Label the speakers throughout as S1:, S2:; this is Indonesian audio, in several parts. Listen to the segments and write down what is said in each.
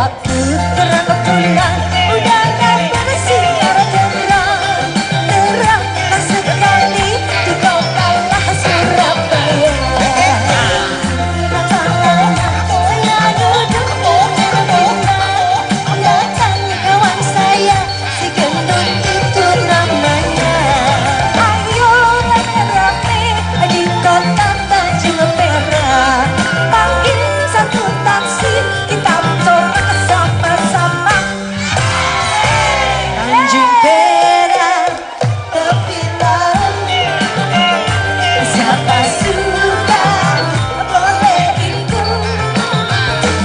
S1: waktu terang bulan, udara bersinar terang, terang sekali di kota Surabaya. Saya duduk mendengar, datang kawan saya, si gendut itu namanya. Ayo rame-rame di kota Tanjung Perak, panggil satu taksi, kita coba sama-sama. Tanjung Perak, tepi laut, siapa suka boleh ikut.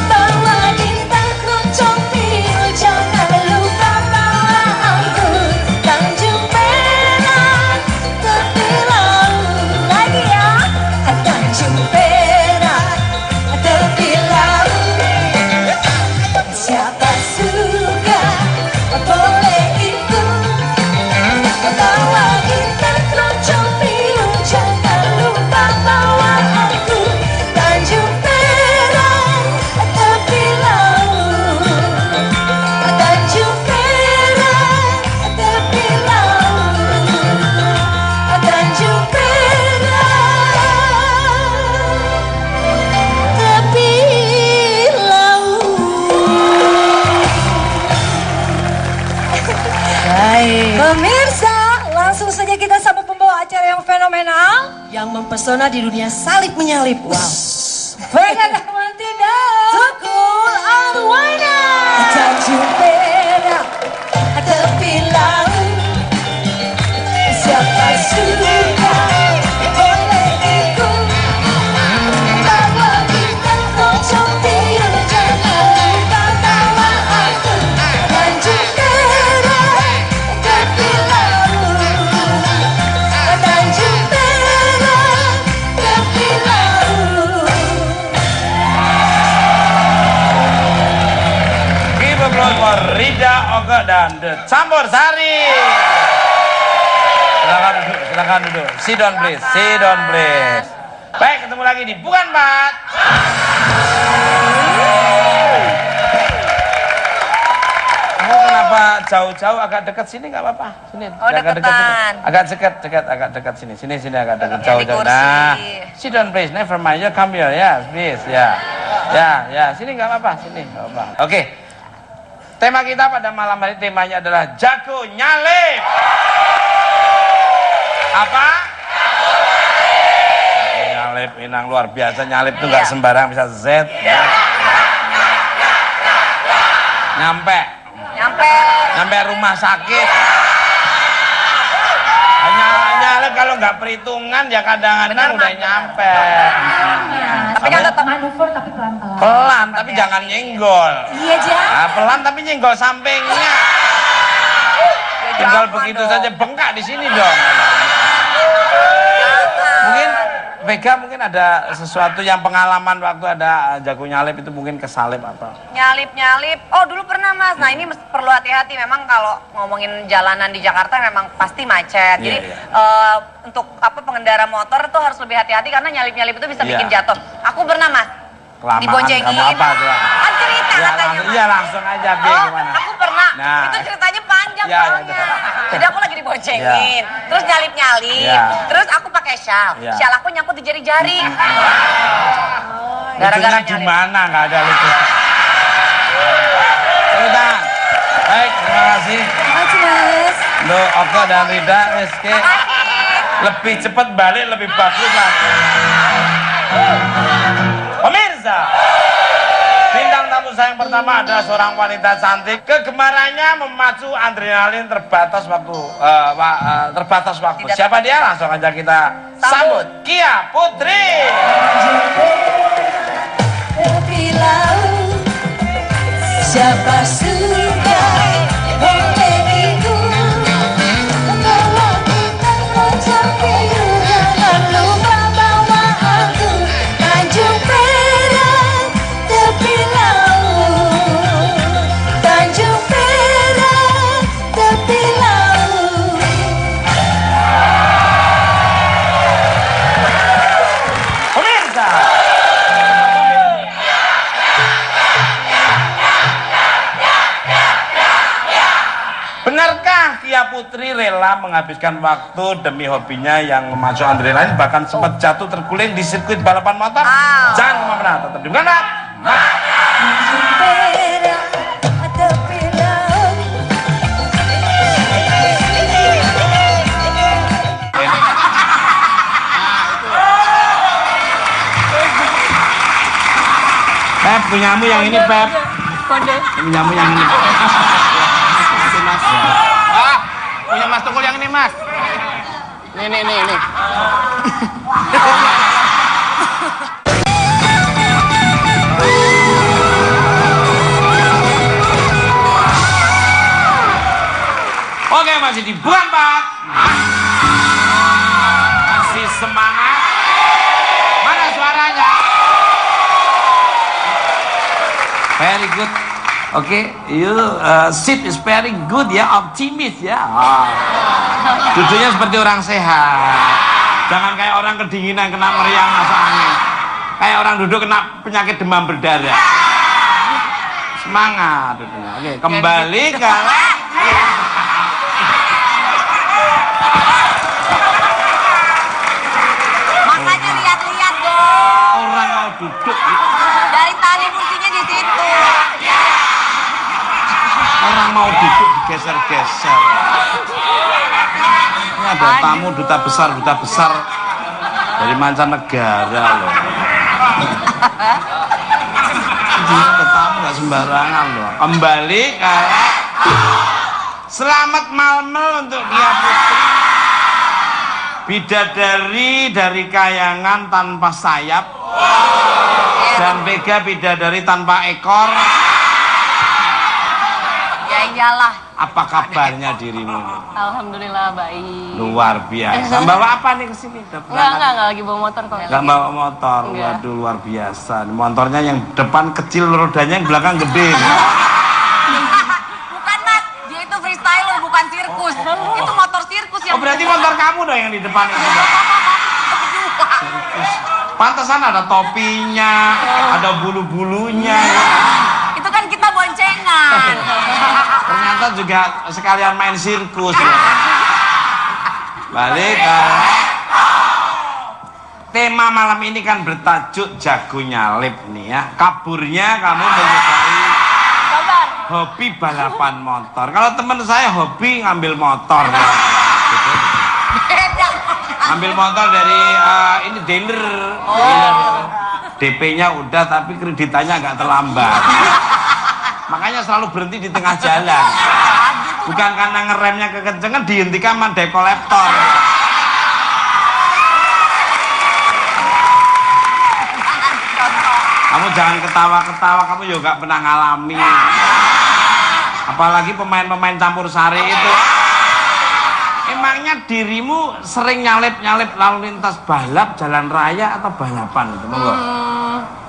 S1: Bawa kita keroncong biru, jangan lupa bawa angkut. Tanjung Perak, tepi laut. Lagi ya. Tanjung Perak, tepi laut, siapa suka boleh ikut. Bawa kita keroncong biru, jangan lupa bawa angkut. Tanjung Perak, tepi laut. Tanjung Perak, tepi laut. Tanjung Perak, tepi laut. Baik. Pemirsa, langsung saja kita sambut pembawa acara yang fenomenal,
S2: yang mempesona di dunia salib menyalip. Wow.
S1: Bukan teman tidak Tukul Arwana. Tanjung Perak, tepi laut, siapa suka boleh ikut. Bawa kita keroncong biru, jangan lupa bawa angkut. Tanjung Perak, tepi laut. Tanjung Perak, tepi laut.
S3: Give applause for Rida, Oga, dan The Campur Sari. Silakan duduk. Sit down please, sit down please. Baik, ketemu lagi di Bukan Bat. Kamu kenapa jauh-jauh, agak dekat sini nggak apa-apa? Sini.
S4: Oh,
S3: agak dekat sini.
S4: deketan.
S3: Agak dekat sini. Sini agak dekat,
S4: Di
S3: jauh-jauh.
S4: kursi.
S3: Nah, sit down please. Never mind, you come here, ya, please, ya. Ya, sini nggak apa-apa, sini nggak apa-apa. Oke. Tema kita pada malam hari temanya adalah jago nyalip. Apa? Nyalip, inang luar biasa, nyalip itu nggak sembarang, bisa Z. Nyampe rumah sakit. Nyalip kalau nggak perhitungan ya kadang-kadang udah nyampe.
S4: Tapi kan tetap
S1: manuver tapi pelan-pelan.
S3: Pelan tapi jangan nyenggol.
S1: Iya, Jang.
S3: Nah, pelan tapi nyenggol sampingnya. Tinggal begitu saja bengkak di sini dong. Mungkin Vega mungkin ada sesuatu yang pengalaman waktu ada jago nyalip itu mungkin kesalip apa?
S4: Nyalip. Oh, dulu pernah, Mas. Nah, ini perlu hati-hati. Memang kalau ngomongin jalanan di Jakarta memang pasti macet. Jadi untuk pengendara motor tuh harus lebih hati-hati karena nyalip-nyalip itu bisa bikin jatuh. Aku pernah, Mas.
S3: Kelamaan
S4: Diboncengin.
S3: kamu apa tuh?
S4: Kan cerita katanya, Mas.
S3: Iya langsung aja, Bi, gimana?
S4: Aku pernah.
S3: Nah.
S4: Itu ceritanya panjang
S3: Ya,
S4: soalnya.
S3: ya.
S4: Jadi aku lagi diboncengin. Terus nyalip-nyalip.
S3: Ya.
S4: Terus aku pakai shawl.
S3: Ya.
S4: Shawl aku nyangkut di jari-jari.
S3: Lucunya di mana? Nggak ada lucu. Tepuk tangan. Baik, terima kasih.
S1: Makasih, Mas.
S3: Untuk Oko dan Rida, Rizky. Lebih cepat balik, lebih bagus lah. Pemirsa, bintang tamu saya yang pertama adalah seorang wanita cantik. Kegemarannya memacu adrenalin terbatas waktu.
S4: Tidak
S3: Siapa dia? Langsung aja kita sambut. Kia Putri.
S1: Tepi laut, siapa suka boleh ikut. Bawa kita keroncong biru, jangan lupa bawa angkut. Tanjung Perak, tepi laut. Tanjung Perak, tepi laut.
S3: Pemirsa. Putri rela menghabiskan waktu demi hobinya yang memacu adrenalin, bahkan sempat jatuh terguling di sirkuit balapan motor. Jangan kemana-mana, tetap di Bukan Pep, punyamu yang ini, Pep. Punyamu yang ini. Itu Mas.
S5: Punya Mas Tukul yang ini, Mas. Nih.
S3: Oke, masih di Bukan Pak. Masih semangat. Mana suaranya? Very good. Oke, you sit is very good ya, optimis ya. Duduknya seperti orang sehat. Jangan kayak orang kedinginan kena meriang masuk angin. Kayak orang duduk kena penyakit demam berdarah. Semangat duduknya. Oke, kembali ke
S4: Makanya lihat-lihat dong.
S3: orang mau duduk.
S4: Dari tali fungsinya di situ.
S3: Orang mau duduk digeser-geser. Ini ada tamu duta besar dari mancanegara loh. Ini ada tamu nggak sembarangan loh. Kembali ke selamat malmel untuk Kia Putri. Bidadari dari kayangan tanpa sayap dan Vega bidadari tanpa ekor.
S4: Ya iyalah.
S3: Apa kabarnya dirimu?
S2: Alhamdulillah baik.
S3: Luar biasa. Bawa apa nih ke sini?
S2: Enggak lagi bawa motor kok.
S3: Enggak bawa motor.
S2: Enggak.
S3: Waduh, luar biasa. Motornya yang depan kecil, rodanya yang belakang gede.
S4: Bukan Mas, dia itu freestyler bukan sirkus. Itu motor sirkus yang
S3: Oh, berarti motor kamu dong yang di depan itu. Pantesan ada topinya, ada bulu-bulunya.
S4: Itu kan kita boncengan.
S3: Ternyata juga sekalian main sirkus ya. Balik ke tema malam ini kan bertajuk jago nyalip nih ya. Kaburnya kamu menyukai hobi balapan motor. Kalau teman saya hobi ngambil motor ya. Gitu.
S4: Beda.
S3: Ambil motor dari ini dealer. DP-nya udah tapi kreditannya agak terlambat. Makanya selalu berhenti di tengah jalan. Bukan karena ngeremnya kekencengan, dihentikan sama debt collector. Kamu jangan ketawa-ketawa, kamu juga pernah ngalami. Apalagi pemain-pemain campur sari itu. Emangnya dirimu sering nyalip-nyalip lalu lintas balap, jalan raya atau balapan?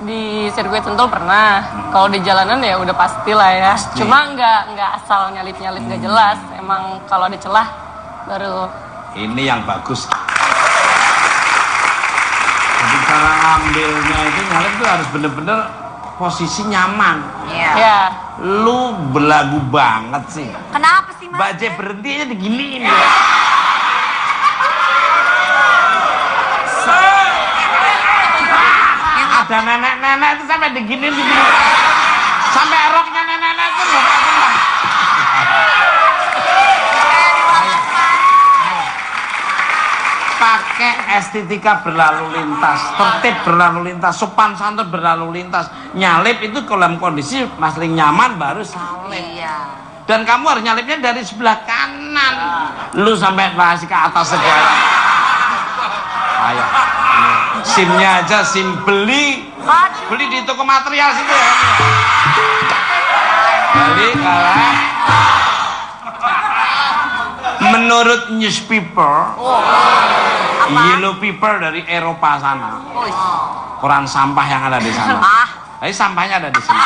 S2: Di sirkuit Sentul pernah. Kalau di jalanan ya udah pastilah ya. Cuma nggak asal nyalip-nyalip nggak jelas. Emang kalau ada celah baru.
S3: Ini yang bagus. Jadi cara ambilnya itu nyalip itu harus bener-bener posisi nyaman.
S4: Iya.
S2: Ya.
S3: Lu belagu banget sih.
S4: Kenapa sih Mas?
S3: Baje berhenti aja diginiin ya. Ada nenek-nenek itu sampai diginiin. Sampai roknya nenek-nenek itu buka. Pakai estetika berlalu lintas, tertib berlalu lintas, sopan santun berlalu lintas. Nyalip itu dalam kondisi masih nyaman baru salip.
S4: Iya.
S3: Dan kamu harus nyalipnya dari sebelah kanan. Lu sampai kasih ke atas segala. Ayo. SIM-nya aja SIM beli di toko material situ ya. Jadi kalau menurut newspaper, yellow paper dari Eropa sana, koran sampah yang ada di sana. Jadi sampahnya ada di sini.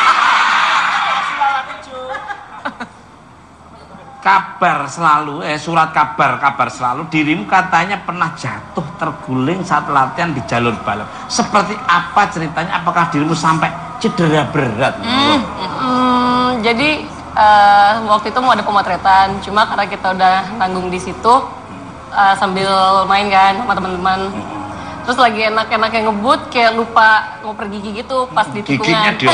S3: Kabar selalu, surat kabar selalu, dirimu katanya pernah jatuh terguling saat latihan di jalur balap. Seperti apa ceritanya? Apakah dirimu sampai cedera berat?
S2: Jadi waktu itu mau ada pemotretan, cuma karena kita udah nanggung di situ sambil main kan sama teman-teman. Terus lagi enak-enaknya ngebut, kayak lupa mau pergi gigi gitu pas di
S3: Giginya
S2: tikungan.
S3: di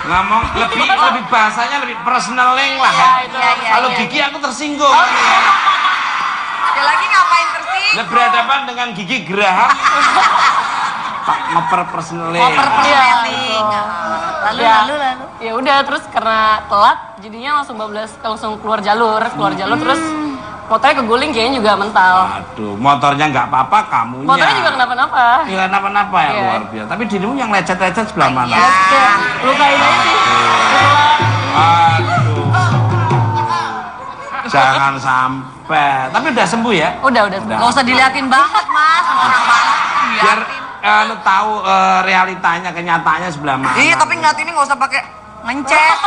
S3: ngomong lebih bahasanya lebih personaling lah ya. Kalau gigi aku tersinggung.
S4: Ada lagi ngapain tersinggung?
S3: Nah, berhadapan dengan gigi geraham. Tak ngoper personaling.
S4: Overperseling. Lalu.
S2: Ya udah, terus karena telat jadinya langsung keluar jalur terus motornya keguling, kayaknya juga mental.
S3: Aduh, motornya nggak apa-apa, kamunya.
S2: Motornya juga kenapa-napa.
S3: Iya, kenapa-napa ya,
S2: Iya.
S3: luar biasa. Tapi dirimu yang lecet-lecet sebelah mana?
S4: Iya.
S2: Kayak lukain aja sih.
S3: Aduh. Jangan sampai. Tapi udah sembuh ya?
S2: Udah.
S4: Gak usah diliatin banget mas, sama orang banget.
S3: Biar lu tahu realitanya, kenyataannya sebelah mana.
S4: Iya, tapi ngeliatinnya gak usah pakai ngencet.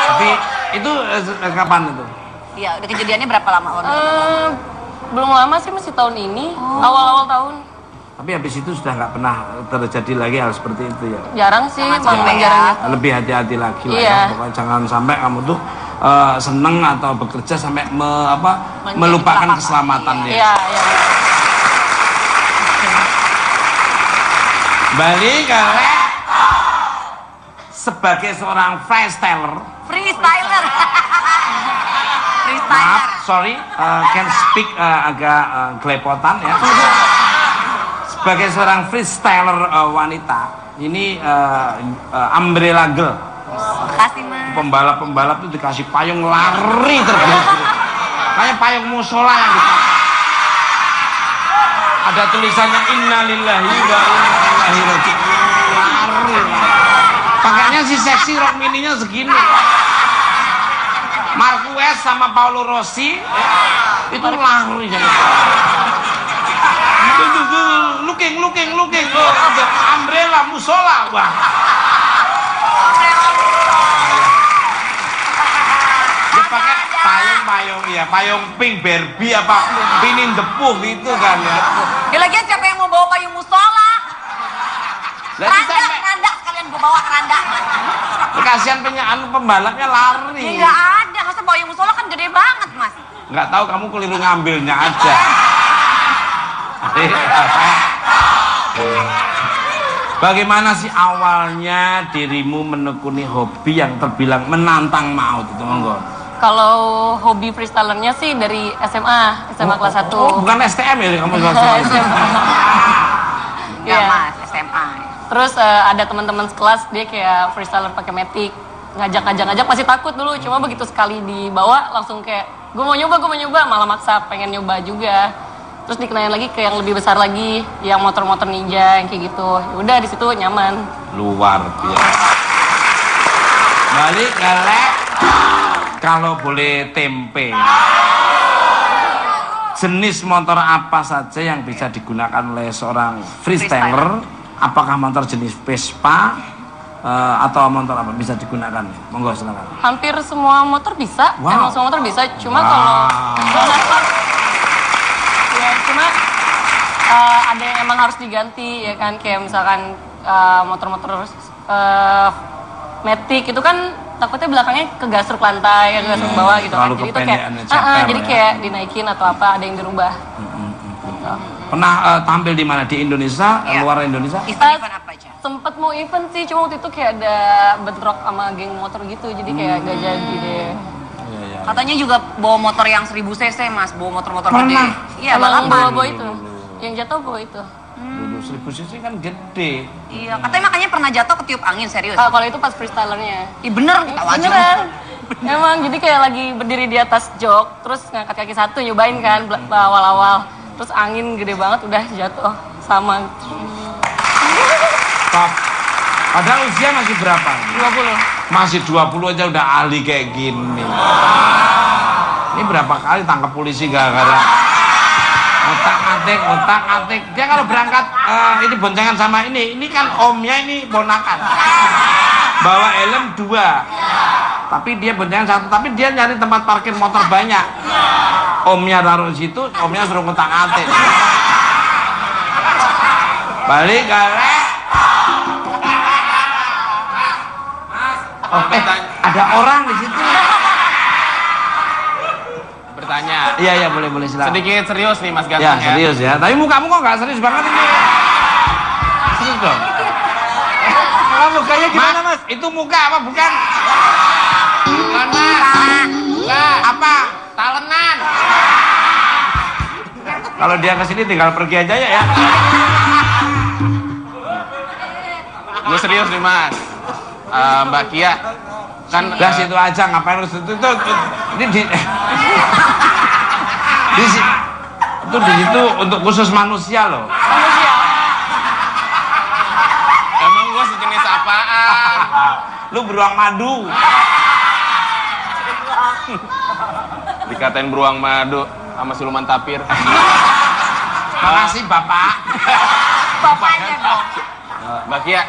S3: Tapi itu kapan itu?
S4: Iya, udah kejadiannya berapa lama?
S2: Belum lama sih, masih tahun ini, awal-awal tahun.
S3: Tapi habis itu sudah nggak pernah terjadi lagi hal seperti itu ya?
S2: Jarang sih,
S4: Jangan sampai
S2: jarang.
S4: ya.
S3: Lebih hati-hati lagi lah
S2: Iya.
S3: ya. Pokoknya jangan sampai kamu tuh seneng atau bekerja sampai melupakan keselamatannya.
S2: Iya.
S3: Balik ke sebagai seorang freestyler.
S4: Freestyler.
S3: Maaf, sorry, can speak agak kelepotan ya. Sebagai seorang freestyler wanita, ini umbrella girl.
S4: Makasih mas.
S3: Pembalap-pembalap itu dikasih payung lari tergurus-gurus. Kayak payung musola yang gitu. Ada tulisannya innalillahi wa inna ilaihi raji'un. Lari. Pakainya si seksi, rok mininya segini. Marquez sama Paolo Rossi itu lari jadi. Looking. Oh, ada umbrella musola. Wah. Dia pakai payung pink Barbie apa Pinin the Pooh gitu kan ya.
S4: Ya lagian siapa yang mau bawa payung musola? Keranda sekalian gue bawa keranda.
S3: Kasihan pembalapnya lari.
S4: Ya nggak ada, masa payung musola kan gede banget mas.
S3: Nggak tahu, kamu keliru ngambilnya aja. Bagaimana sih awalnya dirimu menekuni hobi yang terbilang menantang maut itu, monggo?
S2: Kalau hobi freestylernya sih dari SMA kelas 1.
S3: Oh, bukan STM ya kamu SMA?
S4: Enggak
S2: Iya.
S4: mas, SMA.
S2: Terus ada teman-teman sekelas dia kayak freestyler pakai matic, ngajak masih takut dulu, cuma begitu sekali dibawa langsung kayak gue mau nyoba, malah maksa pengen nyoba juga. Terus dikenalin lagi ke yang lebih besar lagi, yang motor-motor ninja yang kayak gitu. Ya udah di situ nyaman.
S3: Luar biasa. Balik ke kalau boleh tempe. Jenis motor apa saja yang bisa digunakan oleh seorang freestyler? Apakah motor jenis Vespa atau motor apa bisa digunakan? Monggo silakan.
S2: Hampir semua motor bisa,
S3: Wow.
S2: emang semua motor bisa. Cuma cuma ada yang emang harus diganti ya kan, kayak misalkan motor-motor matic itu kan takutnya belakangnya kegasruk lantai, kegasruk bawah gitu kan.
S3: Terlalu
S2: Jadi itu kayak
S3: kependekan, ceper
S2: jadi
S3: ya.
S2: kayak dinaikin atau apa, ada yang dirubah.
S3: Pernah tampil di mana? Di Indonesia,
S4: Iya.
S3: luar Indonesia?
S4: Event apa aja?
S2: Sempet mau event sih, cuma waktu itu kayak ada bentrok sama geng motor gitu, jadi kayak gak jadi deh.
S4: Katanya juga bawa motor yang 1000 cc mas, bawa motor-motor gede.
S3: Pernah.
S4: Iya,
S2: Emang
S4: balapan.
S2: bawa itu, yang jatuh bawa itu.
S3: Dulu 1000 cc kan gede.
S4: Iya, katanya makanya pernah jatuh ketiup angin, serius.
S2: Kalau itu pas freestylernya.
S4: Ih bener, ketawa aja.
S2: Beneran. Emang jadi kayak lagi berdiri di atas jok, terus ngangkat kaki satu nyobain kan awal-awal. Terus angin gede banget udah jatuh sama
S3: Top. Padahal usia masih berapa?
S2: 20.
S3: Masih 20 aja udah ahli kayak gini. Ini berapa kali tangkap polisi gara-gara otak-atik. Dia kalau berangkat ini boncengan sama ini kan omnya ini ponakan. Bawa helm 2. Tapi dia boncengan 1, tapi dia nyari tempat parkir motor banyak. Omnya taruh di situ, omnya suruh ngotak-atik. Balik Oke, ada orang di situ.
S5: Bertanya.
S3: Iya boleh silakan.
S5: Sedikit serius nih Mas
S3: Ya
S5: Ganteng ya.
S3: serius ya. Tapi mukamu kok nggak serius banget ini. Serius dong.
S5: Kalau mukanya gimana Mas?
S3: Itu muka apa bukan?
S5: Bukan Mas. Bukan.
S3: Apa?
S5: Talenan.
S3: Kalau dia kesini tinggal pergi aja ya.
S5: Gue serius nih Mas. Mbak Kia kan
S3: Udah situ aja, ngapain harus itu ini di itu di situ untuk khusus manusia loh.
S5: emang gue sejenis apaan?
S3: Lu beruang madu.
S5: Dikatain beruang madu sama siluman tapir.
S3: Makasih Bapak.
S4: Bapaknya dong.
S5: Mbak Kia,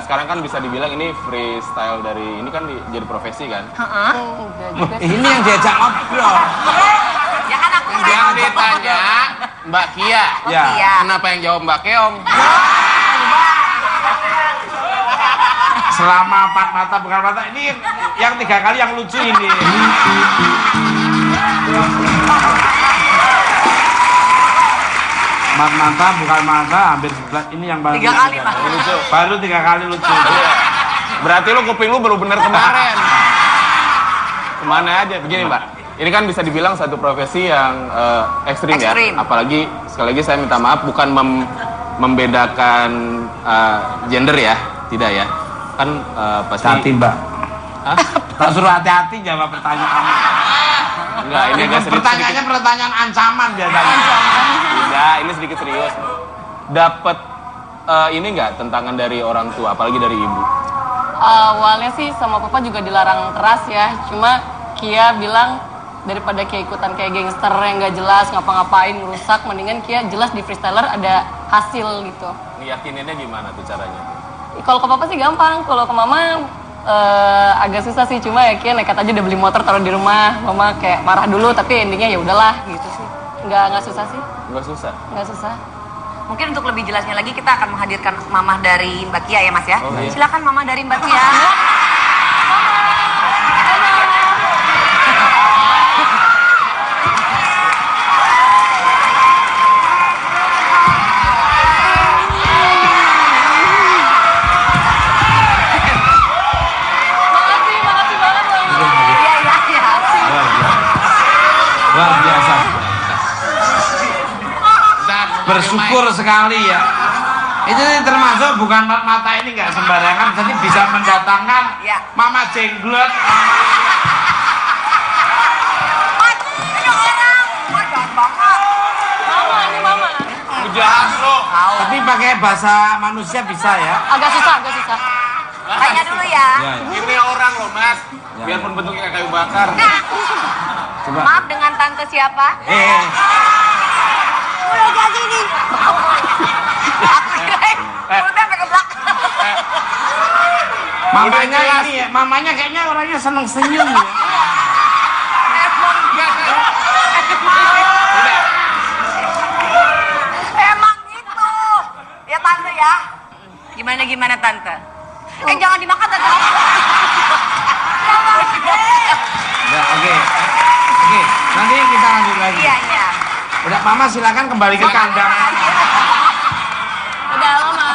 S5: sekarang kan bisa dibilang ini freestyle dari ini kan jadi profesi kan?
S2: Enggak juga sih.
S3: Ini yang diajak ngobrol.
S4: Ya kan aku
S5: Yang ditanya Mbak Kia.
S3: Ya.
S4: Iya.
S5: Kenapa yang jawab Mbak Keong?
S3: Selama 4 mata bukan mata ini yang 3 kali yang lucu ini. Empat mata bukan mata hampir 11 ini yang baru
S4: 3 kali Mas.
S5: Lucu.
S3: baru 3 kali lucu.
S5: Berarti lu kuping lu baru bener kemarin. Kemana aja? Begini Mbak, ini kan bisa dibilang satu profesi yang ekstrim ya.
S4: Ekstrim.
S5: Apalagi sekali lagi saya minta maaf bukan membedakan gender ya, tidak ya. Kan pasti.
S3: Hati Mbak.
S5: Hah?
S3: Tak suruh hati-hati jawab pertanyaan.
S5: Enggak, ini agak sedikit.
S3: Pertanyaannya pertanyaan ancaman biasanya.
S5: Tidak, ini sedikit serius. Dapat ini enggak tentangan dari orang tua, apalagi dari ibu?
S2: Awalnya sih sama papa juga dilarang keras ya. Cuma Kia bilang daripada Kia ikutan kayak gangster yang gak jelas ngapa-ngapain ngerusak, mendingan Kia jelas di freestyler ada hasil gitu.
S5: Yakininnya gimana tuh caranya?
S2: Kalau ke papa sih gampang, kalau ke mama agak susah sih. Cuma ya Kia nekat aja udah beli motor taruh di rumah. Mama kayak marah dulu tapi endingnya ya udahlah gitu sih. Nggak susah sih,
S5: Enggak susah.
S2: nggak susah.
S4: Mungkin untuk lebih jelasnya lagi kita akan menghadirkan mamah dari Mbak Kia ya Mas ya.
S5: Oh, iya.
S4: Silakan mamah dari Mbak Kia.
S2: Makasih banget loh.
S4: Iya.
S3: Luar biasa. Bersyukur sekali ya. Itu termasuk bukan mata ini nggak sembarangan, jadi bisa mendatangkan
S4: Ya.
S3: Mama Jenglot.
S4: Mas, ini orang. Mas, jangan banget.
S2: Mama, ini mama.
S5: Jahat lo.
S3: Tapi pakai bahasa manusia bisa ya.
S2: Agak susah, agak susah.
S4: Tanya dulu ya.
S5: Ini orang loh Mas.
S3: Ya.
S5: Biarpun bentuknya kayak kayu bakar.
S3: Coba.
S4: Maaf, dengan tante siapa? Udah jadi nih. Aku kirain mulutnya sampai ke belakang.
S3: Mamanya ini ya, mamanya kayaknya orangnya seneng senyum ya.
S4: Emang gitu. Ya tante ya. Gimana tante? Jangan dimakan tante.
S3: Ya, oke. Nanti kita lanjut lagi.
S4: Iya.
S3: Udah, Mama silakan kembali ke kandang.
S2: Udah lama.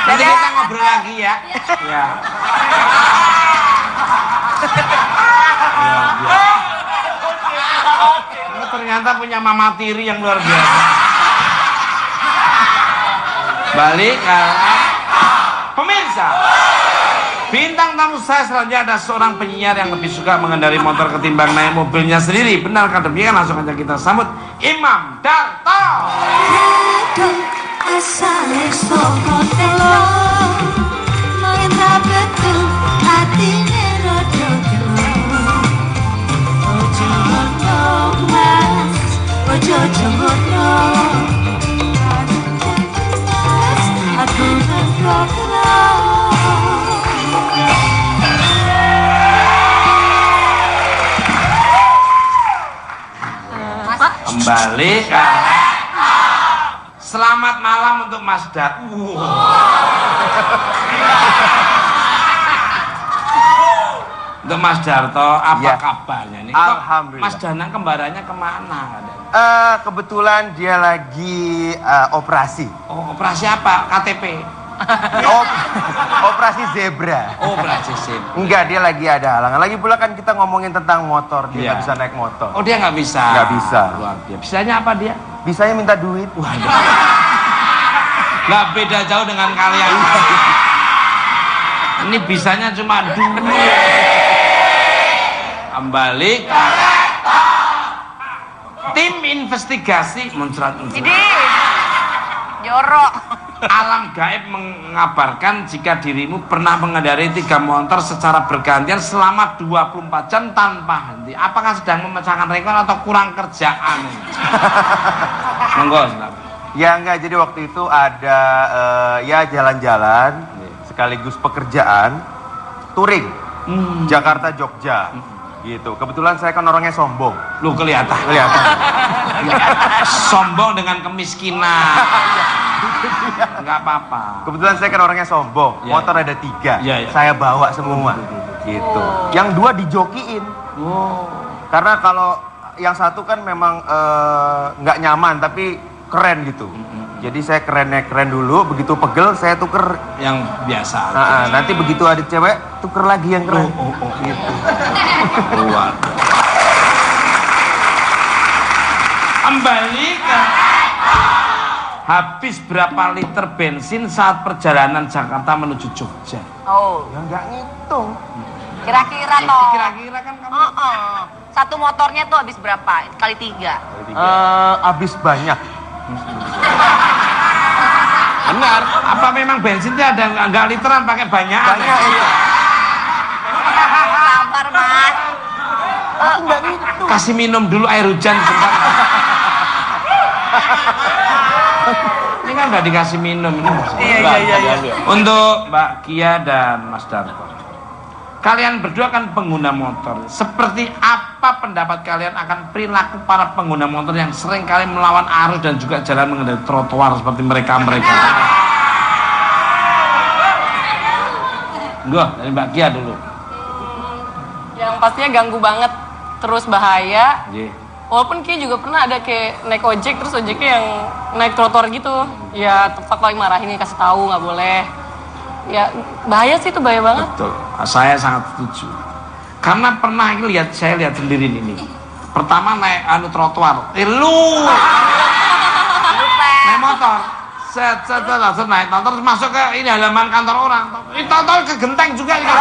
S3: Nanti kita ngobrol lagi ya. Ya. Kamu ternyata punya mama tiri yang luar biasa. Balik pemirsa. Bintang tamu saya selanjutnya ada seorang penyiar yang lebih suka mengendarai motor ketimbang naik mobilnya sendiri. Benarkah demikian? Langsung aja kita sambut Imam Darto.
S6: Asale saka telo main betul atine rada gelo ojo ngono mas ojo ngono aku ngerokno
S3: Kembali selamat malam untuk Mas Dat. Untuk Mas Darto, apa
S7: Ya.
S3: kabarnya nih?
S7: Alhamdulillah.
S3: Mas Danang kembarannya kemana?
S7: Kebetulan dia lagi operasi.
S3: Oh, operasi apa? KTP?
S7: Operasi zebra.
S3: Oh, operasi SIM.
S7: Enggak, dia lagi ada halangan. Lagi pula kan kita ngomongin tentang motor, dia
S3: Iya.
S7: nggak bisa naik motor.
S3: Oh, dia nggak bisa?
S7: Nggak bisa.
S3: Luar biasa. Bisanya apa dia?
S7: Bisanya minta duit.
S3: Waduh. Nggak beda jauh dengan kalian. Ini bisanya cuma duit. Kembali ke tim investigasi muncrat.
S4: Jadi jorok.
S3: Alam gaib mengabarkan jika dirimu pernah mengendarai 3 motor secara bergantian selama 24 jam tanpa henti. Apakah sedang memecahkan rekor atau kurang kerjaan? Monggo, silakan.
S7: Ya enggak, jadi waktu itu ada ya jalan-jalan sekaligus pekerjaan touring Jakarta Jogja gitu. Kebetulan saya kan orangnya sombong.
S3: Lu kelihatan. Sombong dengan kemiskinan. Enggak apa-apa.
S7: Kebetulan saya kan orangnya sombong.
S3: Ya.
S7: Motor ada 3,
S3: Ya, ya.
S7: saya bawa semua gitu. Yang 2 dijokiin.
S3: Oh.
S7: Karena kalau yang satu kan memang nggak nyaman tapi keren gitu. Jadi saya keren dulu, begitu pegel saya tuker.
S3: Yang biasa.
S7: Nanti begitu ada cewek tuker lagi yang keren.
S3: Gitu. Luar. Kembali ke habis berapa liter bensin saat perjalanan Jakarta menuju Jogja?
S4: Oh,
S7: Ya nggak ngitung.
S4: kira-kira toh.
S3: Kira-kira kan kamu
S4: Satu motornya tuh habis berapa? Kali 3.
S7: Habis banyak.
S5: Benar.
S3: apa memang bensinnya ada nggak literan pakai banyak?
S7: Banyak iya.
S4: Sabar, Mas.
S7: Aku nggak ngitung.
S3: Kasih minum dulu air hujan sebentar. Ini kan udah dikasih minum ini.
S7: Iya.
S3: Untuk Mbak Kia dan Mas Darto, kalian berdua kan pengguna motor. Seperti apa pendapat kalian akan perilaku para pengguna motor yang sering kali melawan arus dan juga jalan mengendarai trotoar seperti mereka? Enggak, dari Mbak Kia dulu.
S2: Yang pastinya ganggu banget, terus bahaya.
S3: Iya.
S2: Walaupun Kia juga pernah ada kayak naik ojek, terus ojeknya yang naik trotoar gitu. Ya tetap paling marahin, kasih tahu nggak boleh. Ya bahaya sih, itu bahaya banget.
S3: Betul, saya sangat setuju. Karena pernah saya lihat sendiri ini. Pertama naik trotoar, naik motor, set naik motor terus masuk ke ini halaman kantor orang. Ini trotoar ke genteng juga ini.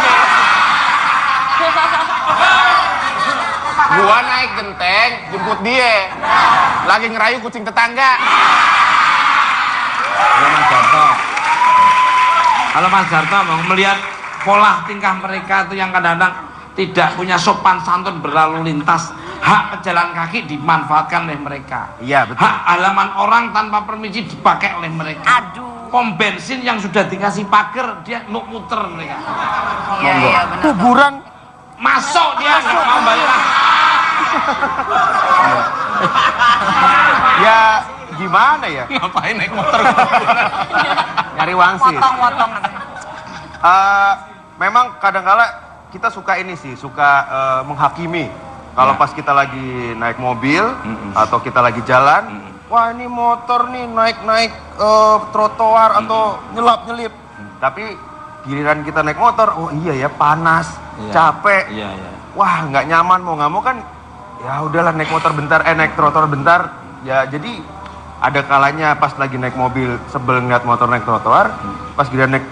S5: Gua naik genteng, jemput dia. Lagi ngerayu kucing tetangga.
S3: Kalau Mas Darto mau melihat pola tingkah mereka itu yang kadang-kadang tidak punya sopan santun berlalu lintas, hak pejalan kaki dimanfaatkan oleh mereka.
S7: Iya betul.
S3: Hak halaman orang tanpa permisi dipakai oleh mereka.
S4: Aduh.
S3: Pom bensin yang sudah dikasih pagar dia mau muter mereka.
S4: Iya, benar.
S7: Kuburan
S3: Masuk dia nggak mau balik lagi.
S7: ya gimana ya?
S5: Ngapain naik motor?
S7: Nyari wangsit.
S4: Motong.
S7: Memang kadang-kala kita suka ini sih, suka menghakimi. Kalau pas kita lagi naik mobil atau kita lagi jalan, wah ini motor nih naik trotoar atau nyelip. Tapi giliran kita naik motor, oh iya ya panas, capek, wah nggak nyaman mau nggak mau kan, ya udahlah naik motor bentar, naik trotoar bentar, ya jadi ada kalanya pas lagi naik mobil sebel ngeliat motor naik trotoar, pas giliran naik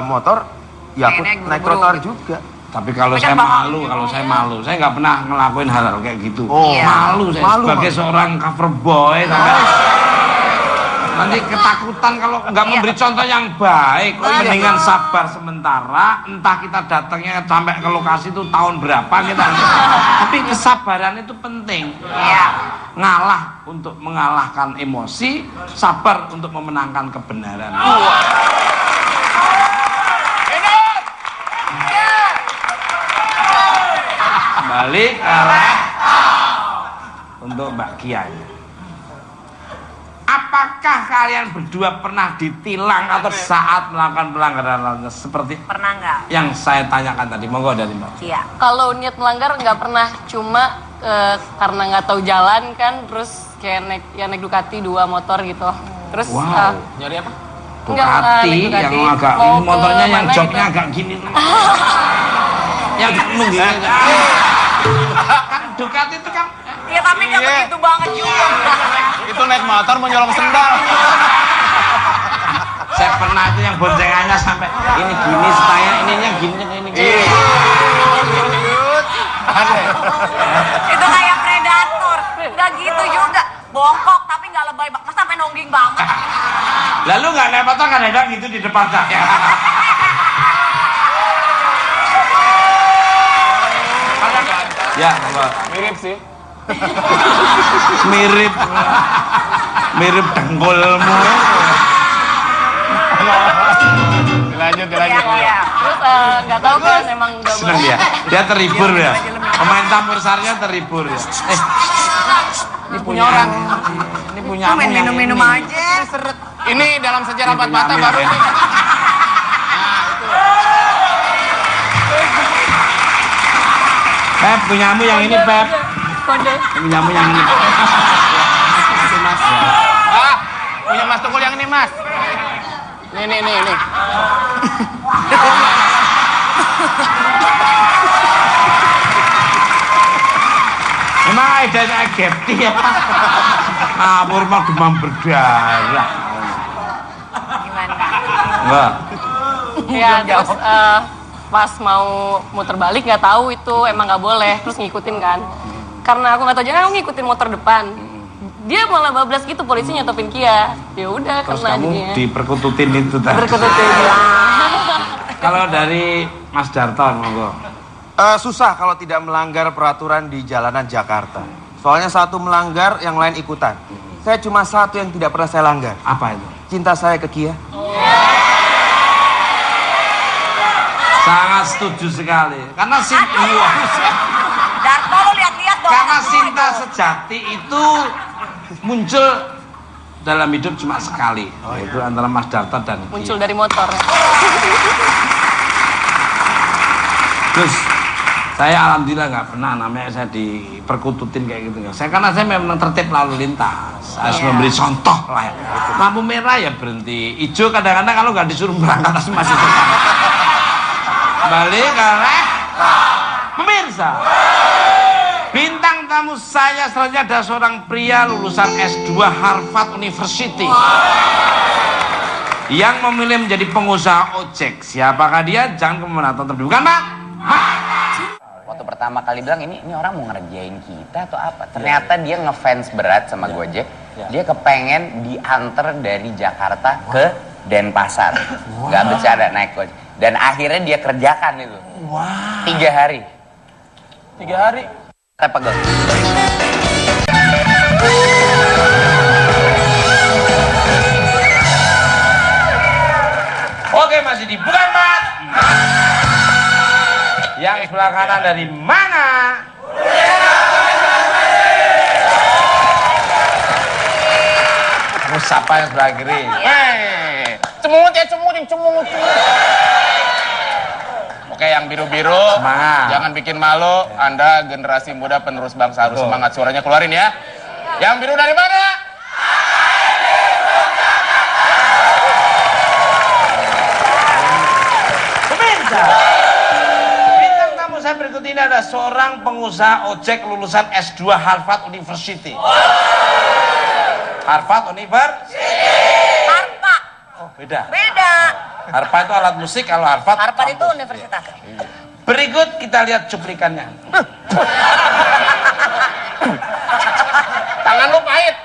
S7: motor, ya aku
S4: Pengennya
S7: naik
S4: buru-buru
S7: trotoar
S4: gitu.
S7: juga.
S3: Tapi kalau
S4: Tapi kan
S3: saya malu, saya nggak pernah ngelakuin hal kayak gitu.
S7: Oh,
S4: Iya.
S3: Malu saya
S7: Malu,
S3: sebagai seorang cover boy sampai nanti ketakutan kalau nggak memberi contoh yang baik. Mendingan sabar sementara, entah kita datangnya sampai ke lokasi itu tahun berapa kita. Tapi kesabaran itu penting.
S4: Iya.
S3: Ngalah untuk mengalahkan emosi, sabar untuk memenangkan kebenaran. Balik untuk Mbak Kia. Apakah kalian berdua pernah ditilang atau saat melakukan pelanggaran lalu lintas seperti
S4: Pernah nggak?
S3: yang saya tanyakan tadi? Monggo dari Mbak.
S4: Iya.
S2: Kalau niat melanggar nggak pernah, cuma karena nggak tahu jalan kan, terus kayak naik Ducati 2 motor gitu. Terus
S3: Wow.
S5: Nyari apa?
S3: Ducati
S2: naik Ducati,
S3: yang agak
S2: mau ke
S3: motornya yang
S2: mana
S3: joknya
S2: gitu.
S3: agak gini. Yang begini. Kan Ducati itu kan
S4: Iya tapi nggak
S5: Iya.
S4: begitu banget juga.
S5: Itu naik motor mau nyolong sendal.
S3: saya pernah itu yang boncengannya sampai ini gini setengah ininya gini ini.
S4: Itu kayak predator. Nggak gitu juga. Bongkok tapi nggak lebay. Masa sampai nongging banget.
S3: Lalu nggak naik motor kadang-kadang gitu di depan saya. Ya, Mbak.
S5: Mirip sih.
S3: Mirip dengkulmu.
S5: Dilanjut.
S4: Iya.
S2: Terus nggak tahu kan, emang nggak
S3: Seneng
S2: boleh.
S3: dia terhibur ya. Pemain campur sarnya terhibur ya. Ini punya orang. Ini punya aku
S4: Main
S3: yang
S4: minum-minum
S3: ini.
S4: aja.
S5: Ini dalam sejarah
S3: Ini
S5: 4 mata
S3: punya
S5: baru
S3: Amir,
S5: nih.
S3: Pep, punyamu yang ini Pep.
S2: Kode.
S3: Punyamu yang ini.
S5: Mas. Punya Mas Tukul yang ini, Mas. Nih.
S3: Emang ada Gepti ya? Ngawur mah demam berdarah.
S4: Gimana?
S3: Enggak.
S2: Ya, terus pas mau muter balik nggak tahu itu emang nggak boleh, terus ngikutin kan. Karena aku nggak tahu jalan, aku ngikutin motor depan. Dia malah bablas gitu, polisi nyetopin Kia. Ya udah,
S3: Terus
S2: kena
S3: kamu
S2: jadinya.
S3: diperkututin itu tadi.
S2: Berkututin.
S3: Kalau dari Mas Darton, monggo.
S7: Susah kalau tidak melanggar peraturan di jalanan Jakarta. Soalnya satu melanggar, yang lain ikutan. Saya cuma satu yang tidak pernah saya langgar.
S3: Apa itu?
S7: Cinta saya ke Kia.
S3: Sangat setuju sekali. Karena
S4: Darto lu lihat-lihat dong.
S3: karena
S4: Aduh,
S3: cinta
S4: itu.
S3: sejati itu muncul dalam hidup cuma sekali. Yaitu antara Mas Darton dan
S2: Muncul
S3: Kia.
S2: dari motor.
S3: Terus saya alhamdulillah nggak pernah namanya saya diperkututin kayak gitu. Karena saya memang tertib lalu lintas. Harus memberi contoh lah ya. Lampu merah ya berhenti. Hijau kadang-kadang kalau nggak disuruh berangkat harus masih tetap. Kembali karena pemirsa. Bintang tamu saya selanjutnya ada seorang pria lulusan S2 Harvard University yang memilih menjadi pengusaha ojek. Siapakah dia? Jangan kemudian nonton terlebih dahulu. Bukan, Pak?
S8: Waktu pertama kali bilang ini orang mau ngerjain kita atau apa? Ternyata dia ngefans berat sama Gojek. Dia kepengen diantar dari Jakarta ke Denpasar. Nggak bercanda naik Gojek. Dan akhirnya dia kerjakan itu. 3 hari.
S5: 3 hari.
S8: Saya pegel.
S3: Oke, masih di bukan, Pak. Yang sebelah kanan dari mana? Terus siapa yang sebelah kiri?
S5: Cemut ya, cemut. Oke, yang biru-biru.
S3: Semangat.
S5: Jangan bikin malu. Anda generasi muda penerus bangsa, harus
S3: Betul.
S5: semangat. Suaranya keluarin ya. Yang biru dari mana?
S3: Pemirsa, bintang tamu saya berikut ini ada seorang pengusaha ojek lulusan S2 Harvard University. Harvard University.
S4: Harpa.
S3: Oh, beda.
S4: Beda.
S3: Harvard itu alat musik, kalau Harvard
S4: Harpa itu
S3: kampus.
S4: universitas.
S3: Berikut kita lihat cuplikannya.
S5: Tangan lu pahit.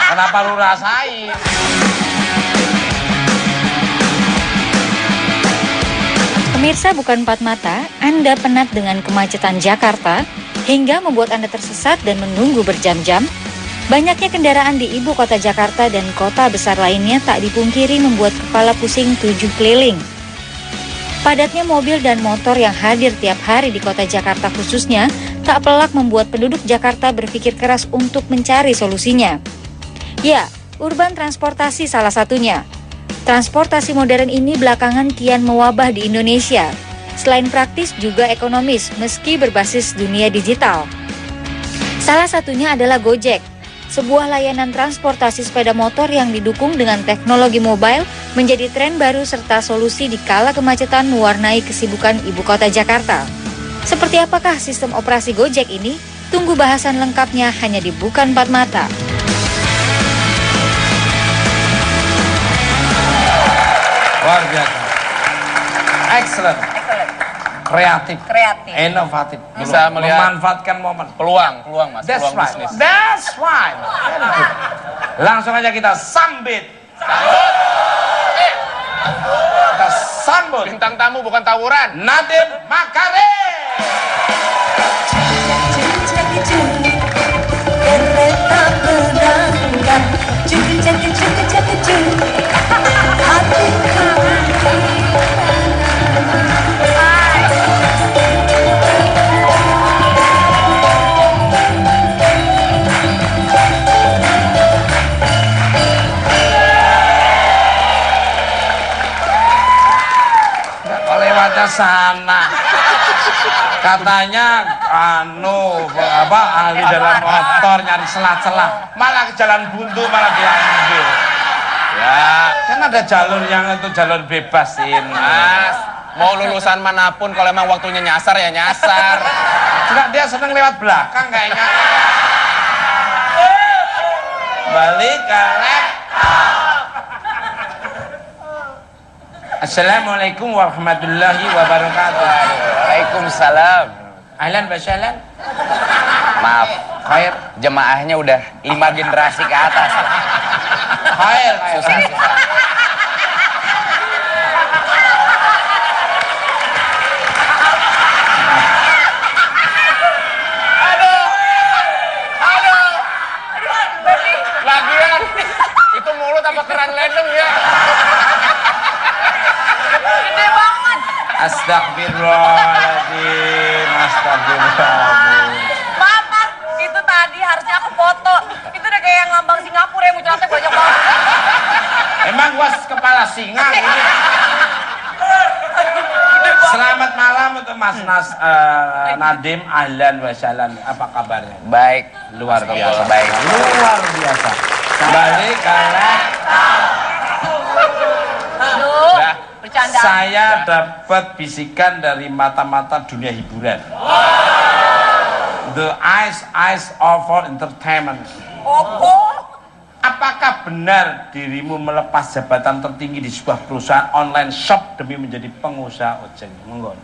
S3: Kenapa lu rasain?
S9: Pemirsa Bukan Empat Mata, Anda penat dengan kemacetan Jakarta hingga membuat Anda tersesat dan menunggu berjam-jam? Banyaknya kendaraan di ibu kota Jakarta dan kota besar lainnya tak dipungkiri membuat kepala pusing 7 keliling. Padatnya mobil dan motor yang hadir tiap hari di kota Jakarta khususnya tak pelak membuat penduduk Jakarta berpikir keras untuk mencari solusinya. Ya, urban transportasi salah satunya. Transportasi modern ini belakangan kian mewabah di Indonesia. Selain praktis juga ekonomis meski berbasis dunia digital. Salah satunya adalah Gojek, sebuah layanan transportasi sepeda motor yang didukung dengan teknologi mobile menjadi tren baru serta solusi di kala kemacetan mewarnai kesibukan ibu kota Jakarta. Seperti apakah sistem operasi Gojek ini? Tunggu bahasan lengkapnya hanya di Bukan Empat Mata.
S3: Luar biasa. Excellent. Kreatif. Inovatif.
S5: Bisa melihat
S3: memanfaatkan momen.
S5: peluang Mas,
S3: That's
S5: peluang
S3: right.
S5: bisnis.
S3: That's right. Very good. Langsung aja kita sambit. Kita sambut
S5: Bintang tamu bukan tawuran.
S3: Nadiem Makarim.
S6: Kereta berangkat,
S3: Kok lewatnya sana? Katanya ahli dalam motor nyari celah-celah, malah ke jalan buntu malah diambil.
S5: Ya,
S3: Kan ada jalur yang untuk jalur bebas ini.
S5: Mas, mau lulusan manapun kalau emang waktunya nyasar ya nyasar.
S3: Enggak, dia seneng lewat belakang kayaknya. Balik ke laptop. Assalamualaikum warahmatullahi wabarakatuh.
S8: Waalaikumsalam.
S3: Ahlan wa sahlan.
S8: Maaf,
S3: Khair.
S8: jemaahnya udah 5 generasi ke atas.
S3: Khair.
S8: Susah.
S5: Lagian itu mulut apa keran lendeng ya?
S4: Gede banget.
S3: Astagfirullahaladzim.
S4: Maaf Mas, itu tadi harusnya aku foto. Itu udah kayak ngambang Singapura yang munculnya banyak banget.
S3: Emang gua kepala singa ini. Selamat malam untuk Mas Nadiem, ahlan wa sahlan. Apa kabarnya?
S8: Baik,
S3: Luar biasa.
S8: baik.
S3: Luar biasa. Balik ke
S4: Aduh, bercanda.
S3: Saya dapat bisikan dari mata-mata dunia hiburan. The eyes of for entertainment. Apakah benar dirimu melepas jabatan tertinggi di sebuah perusahaan online shop demi menjadi pengusaha ojek? Monggo.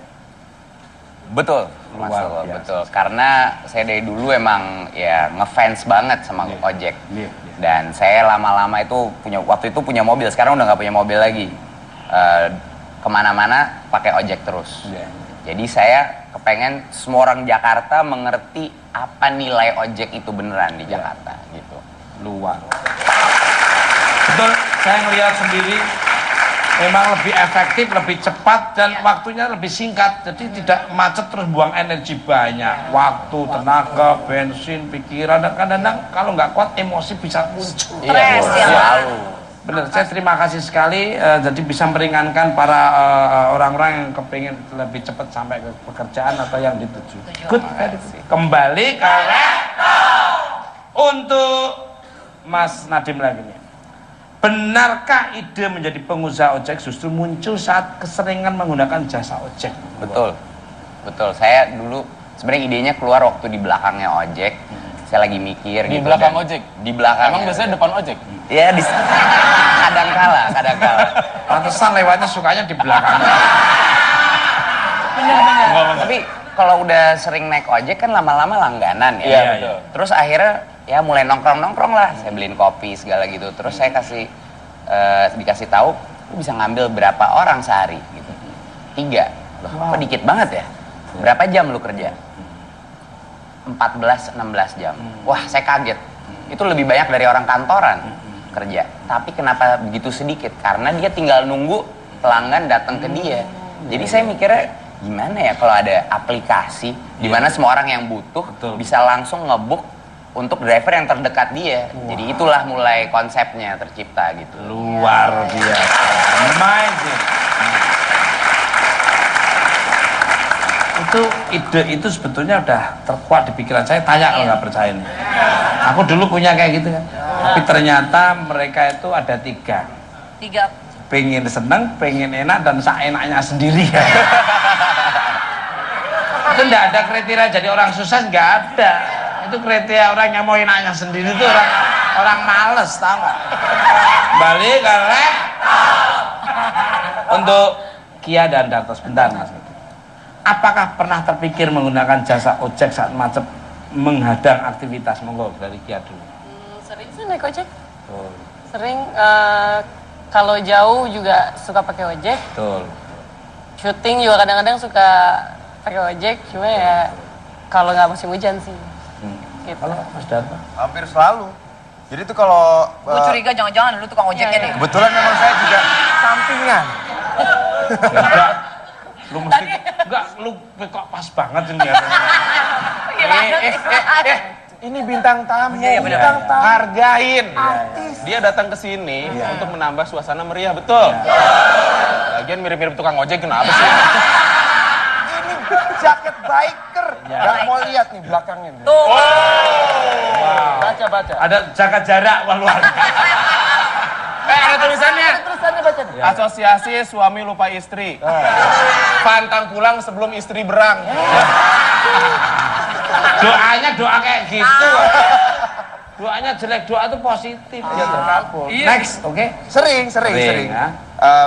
S8: Betul, Mas
S3: Luar
S8: Lolo,
S3: biasa.
S8: betul. Karena saya dari dulu emang ya ngefans banget sama ojek.
S3: Iya.
S8: Dan saya lama-lama itu waktu itu punya mobil, sekarang udah nggak punya mobil lagi. Kemana-mana pakai ojek terus.
S3: Iya.
S8: Jadi saya kepengen semua orang Jakarta mengerti apa nilai ojek itu beneran di Jakarta gitu.
S3: Luar. Betul, saya melihat sendiri memang lebih efektif, lebih cepat dan waktunya lebih singkat. Jadi tidak macet terus buang energi banyak. Waktu, tenaga, bensin, pikiran dan kadang-kadang kalau nggak kuat emosi bisa muncul.
S4: Stres ya.
S8: Selalu.
S3: Benar, saya terima kasih sekali jadi bisa meringankan para orang-orang yang kepingin lebih cepat sampai ke pekerjaan atau yang dituju. Good, kembali ke laptop untuk Mas Nadiem lagi nih. Benarkah ide menjadi pengusaha ojek justru muncul saat keseringan menggunakan jasa ojek?
S8: Betul, betul. Saya dulu sebenarnya idenya keluar waktu di belakangnya ojek. Saya lagi mikir
S5: Di
S8: gitu.
S5: belakang
S8: dan-
S5: ojek?
S8: Di belakang.
S5: Emang biasanya depan ojek?
S8: Ya, kadang kala.
S3: Pantesan lewatnya sukanya di belakang.
S8: Tapi kalau udah sering naik ojek kan lama-lama langganan ya.
S5: Iya, betul.
S8: Terus akhirnya ya mulai nongkrong lah. Saya beliin kopi segala gitu. Terus saya dikasih tahu, lu bisa ngambil berapa orang sehari gitu. 3. Loh, kok dikit banget ya? Berapa jam lu kerja? 14-16 jam. Wah, saya kaget. Itu lebih banyak dari orang kantoran kerja. Tapi kenapa begitu sedikit? Karena dia tinggal nunggu pelanggan datang ke dia. Jadi saya mikirnya gimana ya kalau ada aplikasi di mana semua orang yang butuh
S3: Betul.
S8: bisa langsung ngebook untuk driver yang terdekat dia. Jadi itulah mulai konsepnya tercipta gitu.
S3: Luar biasa. Amazing. Itu ide itu sebetulnya udah terkuat di pikiran saya. Tanya kalau nggak percaya nih. Aku dulu punya kayak gitu kan. Tapi ternyata mereka itu ada 3. Pengen seneng, pengen enak, dan seenaknya sendiri. Itu enggak ada kriteria jadi orang sukses, nggak ada. Itu kriteria orang yang mau enaknya sendiri itu orang males, tau nggak? Balik ke untuk Kia dan Darto sebentar Mas. Apakah pernah terpikir menggunakan jasa ojek saat macet menghadang aktivitas? Monggo dari Kia dulu.
S2: Sering sih naik ojek.
S3: Betul.
S2: Sering kalau jauh juga suka pakai ojek.
S3: Betul.
S2: Syuting juga kadang-kadang suka pakai ojek, cuma ya kalau nggak musim hujan sih. Gitu.
S3: Kalau Mas Darto?
S7: Hampir selalu. Jadi tuh kalau
S4: Gue curiga jangan-jangan dulu tukang ojeknya deh.
S7: kebetulan memang saya juga sampingan.
S3: Enggak. Lu mesti enggak, lu kok pas banget ini ya.
S5: Ini bintang tamu,
S4: Iya, benar.
S5: bintang tamu. Hargain. Dia datang ke sini untuk menambah suasana meriah, betul. Lagian mirip-mirip tukang ojek, kenapa sih?
S7: Ini jaket biker. Gak mau lihat nih belakangnya. nih.
S4: Tuh.
S5: Baca.
S3: Ada jaga jarak luar.
S5: Ada tulisannya.
S2: Terusannya baca deh.
S5: Asosiasi Suami Lupa Istri. Pantang pulang sebelum istri berang.
S3: Doanya doa kayak gitu. Doanya jelek, doa itu positif dia terkabul. Next, oke?
S7: Sering.
S3: ya.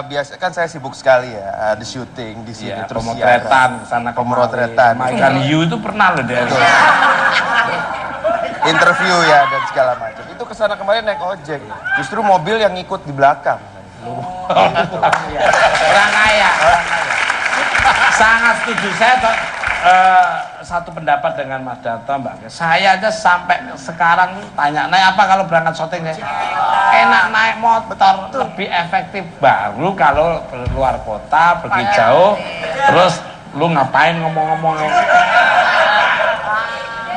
S7: Biasa kan saya sibuk sekali ya, ada syuting di sini
S3: Iya,
S7: terus
S3: pemotretan sana
S7: Pemotretan.
S3: Michael Yu itu pernah loh dia.
S7: interview ya dan segala macam. Itu kesana kemarin naik ojek. Justru mobil yang ikut di belakang.
S3: Orang kaya. Sangat setuju saya. Satu pendapat dengan Mas Darto, Mbak. Saya aja sampai sekarang tanya, naik apa kalau berangkat syuting? Enak naik motor, lebih efektif. Baru kalau keluar kota, pergi jauh, terus lu ngapain ngomong-ngomong?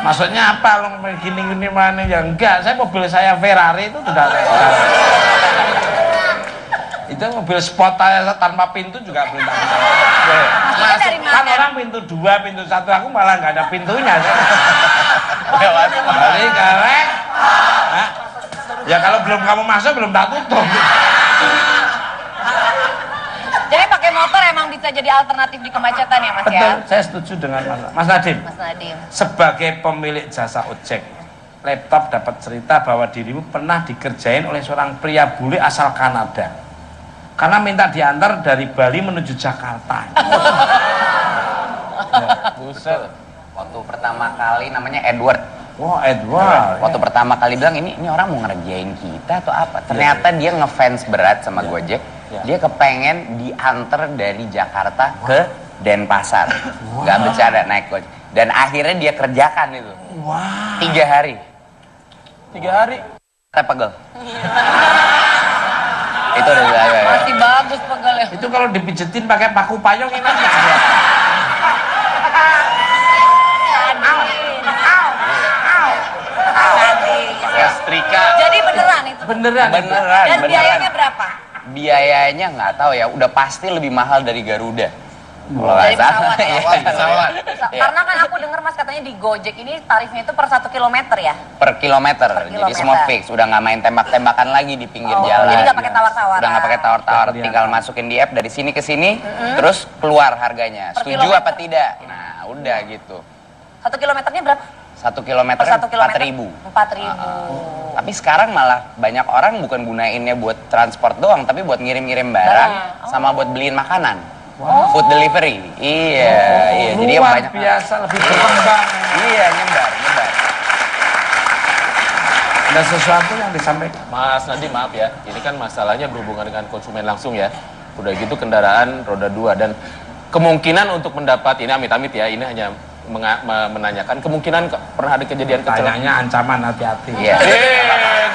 S3: Maksudnya apa lu gini-gini mana? Ya enggak, saya mobil saya Ferrari itu sudah itu mobil sport tanpa pintu juga belum masuk. Kan orang pintu 2, pintu 1, aku malah nggak ada pintunya. Balik karek. Ya kalau belum kamu masuk belum tak tutup.
S4: Jadi pakai motor emang bisa jadi alternatif di kemacetan ya Mas ya?
S3: Betul, saya setuju dengan Mas Nadiem.
S4: Mas Nadiem.
S3: Sebagai pemilik jasa ojek, laptop dapat cerita bahwa dirimu pernah dikerjain oleh seorang pria bule asal Kanada. Karena minta diantar dari Bali menuju Jakarta.
S8: Buset. Waktu pertama kali namanya Edward.
S3: Wah, Edward.
S8: Waktu pertama kali bilang ini orang mau ngerjain kita atau apa? Ternyata dia ngefans berat sama Gojek. Dia kepengen diantar dari Jakarta ke Denpasar. Gak bercanda naik Gojek. Dan akhirnya dia kerjakan itu.
S3: Wah.
S8: 3 hari.
S5: 3 hari.
S8: Kita pegel. Itu udah
S4: Masih bagus pegelnya.
S3: Itu kalau dipijetin pakai paku payung ini aja.
S5: Setrika.
S4: Jadi beneran itu?
S3: Beneran.
S4: Dan biayanya berapa?
S8: Biayanya nggak tahu ya, udah pasti lebih mahal dari Garuda. Kalau
S4: Dari
S8: nggak salah.
S4: pesawat ya?
S8: Iya.
S4: Karena kan aku dengar Mas katanya di Gojek ini tarifnya itu per 1 kilometer ya?
S8: Per kilometer. Jadi
S4: kilometer.
S8: semua fix, udah nggak main tembak-tembakan lagi di pinggir jalan.
S4: Jadi nggak pakai tawar-tawaran?
S8: Udah nggak pakai tawar-tawar,
S3: Iya.
S8: tinggal masukin di app dari sini ke sini, terus keluar harganya.
S4: Per
S8: Setuju
S4: kilometer.
S8: apa tidak? Nah, udah gitu.
S4: 1 kilometernya berapa?
S8: 1 kilometer
S4: Per 1 kilometer?
S8: 4.000.
S4: 4.000.
S8: Tapi sekarang malah banyak orang bukan gunainnya buat transport doang, tapi buat ngirim-ngirim barang sama buat beliin makanan. Food delivery. Iya. Jadi
S3: Luar
S8: banyak.
S3: biasa, lebih berkembang.
S8: Iya, nyebar.
S3: Ada sesuatu yang disampaikan.
S5: Mas Nadiem, maaf ya, ini kan masalahnya berhubungan dengan konsumen langsung ya. Udah gitu kendaraan roda 2 dan kemungkinan untuk mendapat ini amit-amit ya, ini hanya menanyakan kemungkinan pernah ada kejadian kecelakaan.
S3: Tanyanya ancaman, hati-hati.
S8: Iya.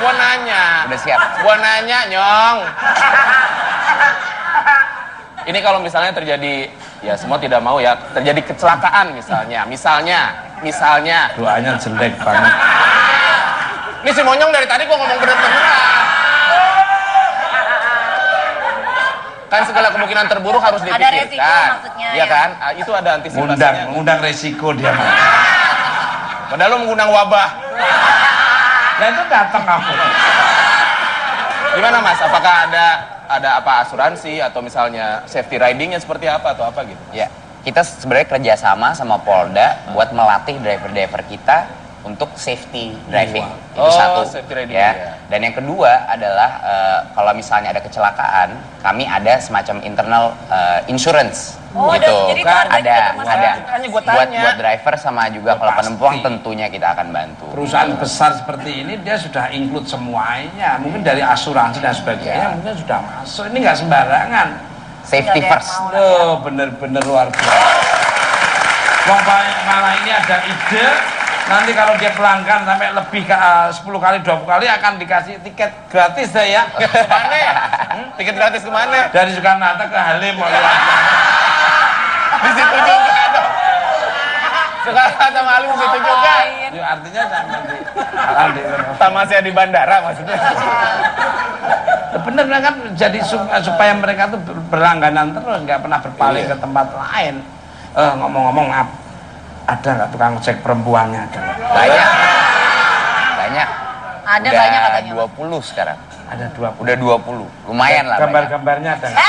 S5: Gua nanya.
S8: Udah siap.
S5: Gua nanya, Nyong. Ini kalau misalnya terjadi, ya semua tidak mau ya, terjadi kecelakaan misalnya.
S3: Doanya jelek banget.
S5: Ini si Monyong dari tadi gua ngomong bener-bener. Kan segala kemungkinan terburuk harus
S4: Ada
S5: dipikirkan.
S4: resiko maksudnya,
S5: Iya
S4: ya.
S5: kan? Itu ada antisipasinya.
S3: Ngundang resiko dia.
S5: Padahal lu mengundang wabah.
S3: Nah itu datang kamu.
S5: Gimana Mas? Apakah ada apa asuransi atau misalnya safety ridingnya seperti apa atau apa gitu?
S8: Ya, kita sebenarnya kerjasama sama Polda buat melatih driver-driver kita untuk safety driving. Itu
S5: Oh,
S8: satu.
S5: safety riding,
S8: Ya.
S5: ya.
S8: Dan yang kedua adalah kalau misalnya ada kecelakaan, kami ada semacam internal insurance.
S4: Oh,
S8: gitu.
S4: jadi itu harga
S8: ada
S4: juga termasuk.
S5: Makanya gua tanya.
S8: buat driver sama juga kalau
S3: Pasti.
S8: penumpang tentunya kita akan bantu.
S3: Perusahaan besar seperti ini dia sudah include semuanya, mungkin dari asuransi dan sebagainya mungkin sudah masuk. Ini nggak sembarangan.
S8: Safety
S4: Nggak ada
S8: first.
S4: yang mau.
S3: Loh, bener-bener luar biasa. Wong malah ini ada ide, nanti kalau dia pelanggan sampai lebih ke 10 kali, 20 kali akan dikasih tiket gratis deh ya.
S5: Kemana? Tiket gratis kemana?
S3: Dari Soekarno-Hatta ke Halim.
S5: Di situ juga dong. Sekarang sama Alim di situ juga.
S3: Itu artinya sampai di
S5: Sama saya di bandara maksudnya.
S3: bener kan jadi supaya mereka tuh berlangganan terus, nggak pernah berpaling
S5: Iya.
S3: ke tempat lain. Ngomong-ngomong, ada nggak tukang cek perempuannya? Ada nggak?
S8: Banyak.
S4: Ada
S8: Udah
S4: banyak katanya.
S8: 20 sekarang.
S3: Ada 20.
S8: Udah 20. Lumayan lah. banyak.
S3: Gambar-gambarnya ada nggak?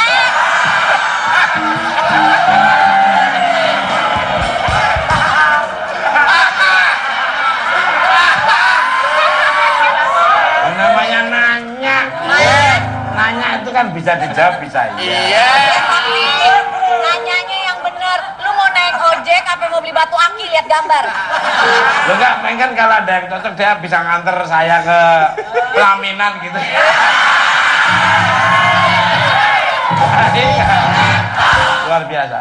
S3: Namanya nanya. Nanya itu kan bisa dijawab, bisa iya.
S4: Nanyanya yang bener. Lu mau naik ojek apa mau beli batu aki, lihat gambar.
S3: Lo enggak, main kan kalau ada yang cocok dia bisa nganter saya ke pelaminan gitu.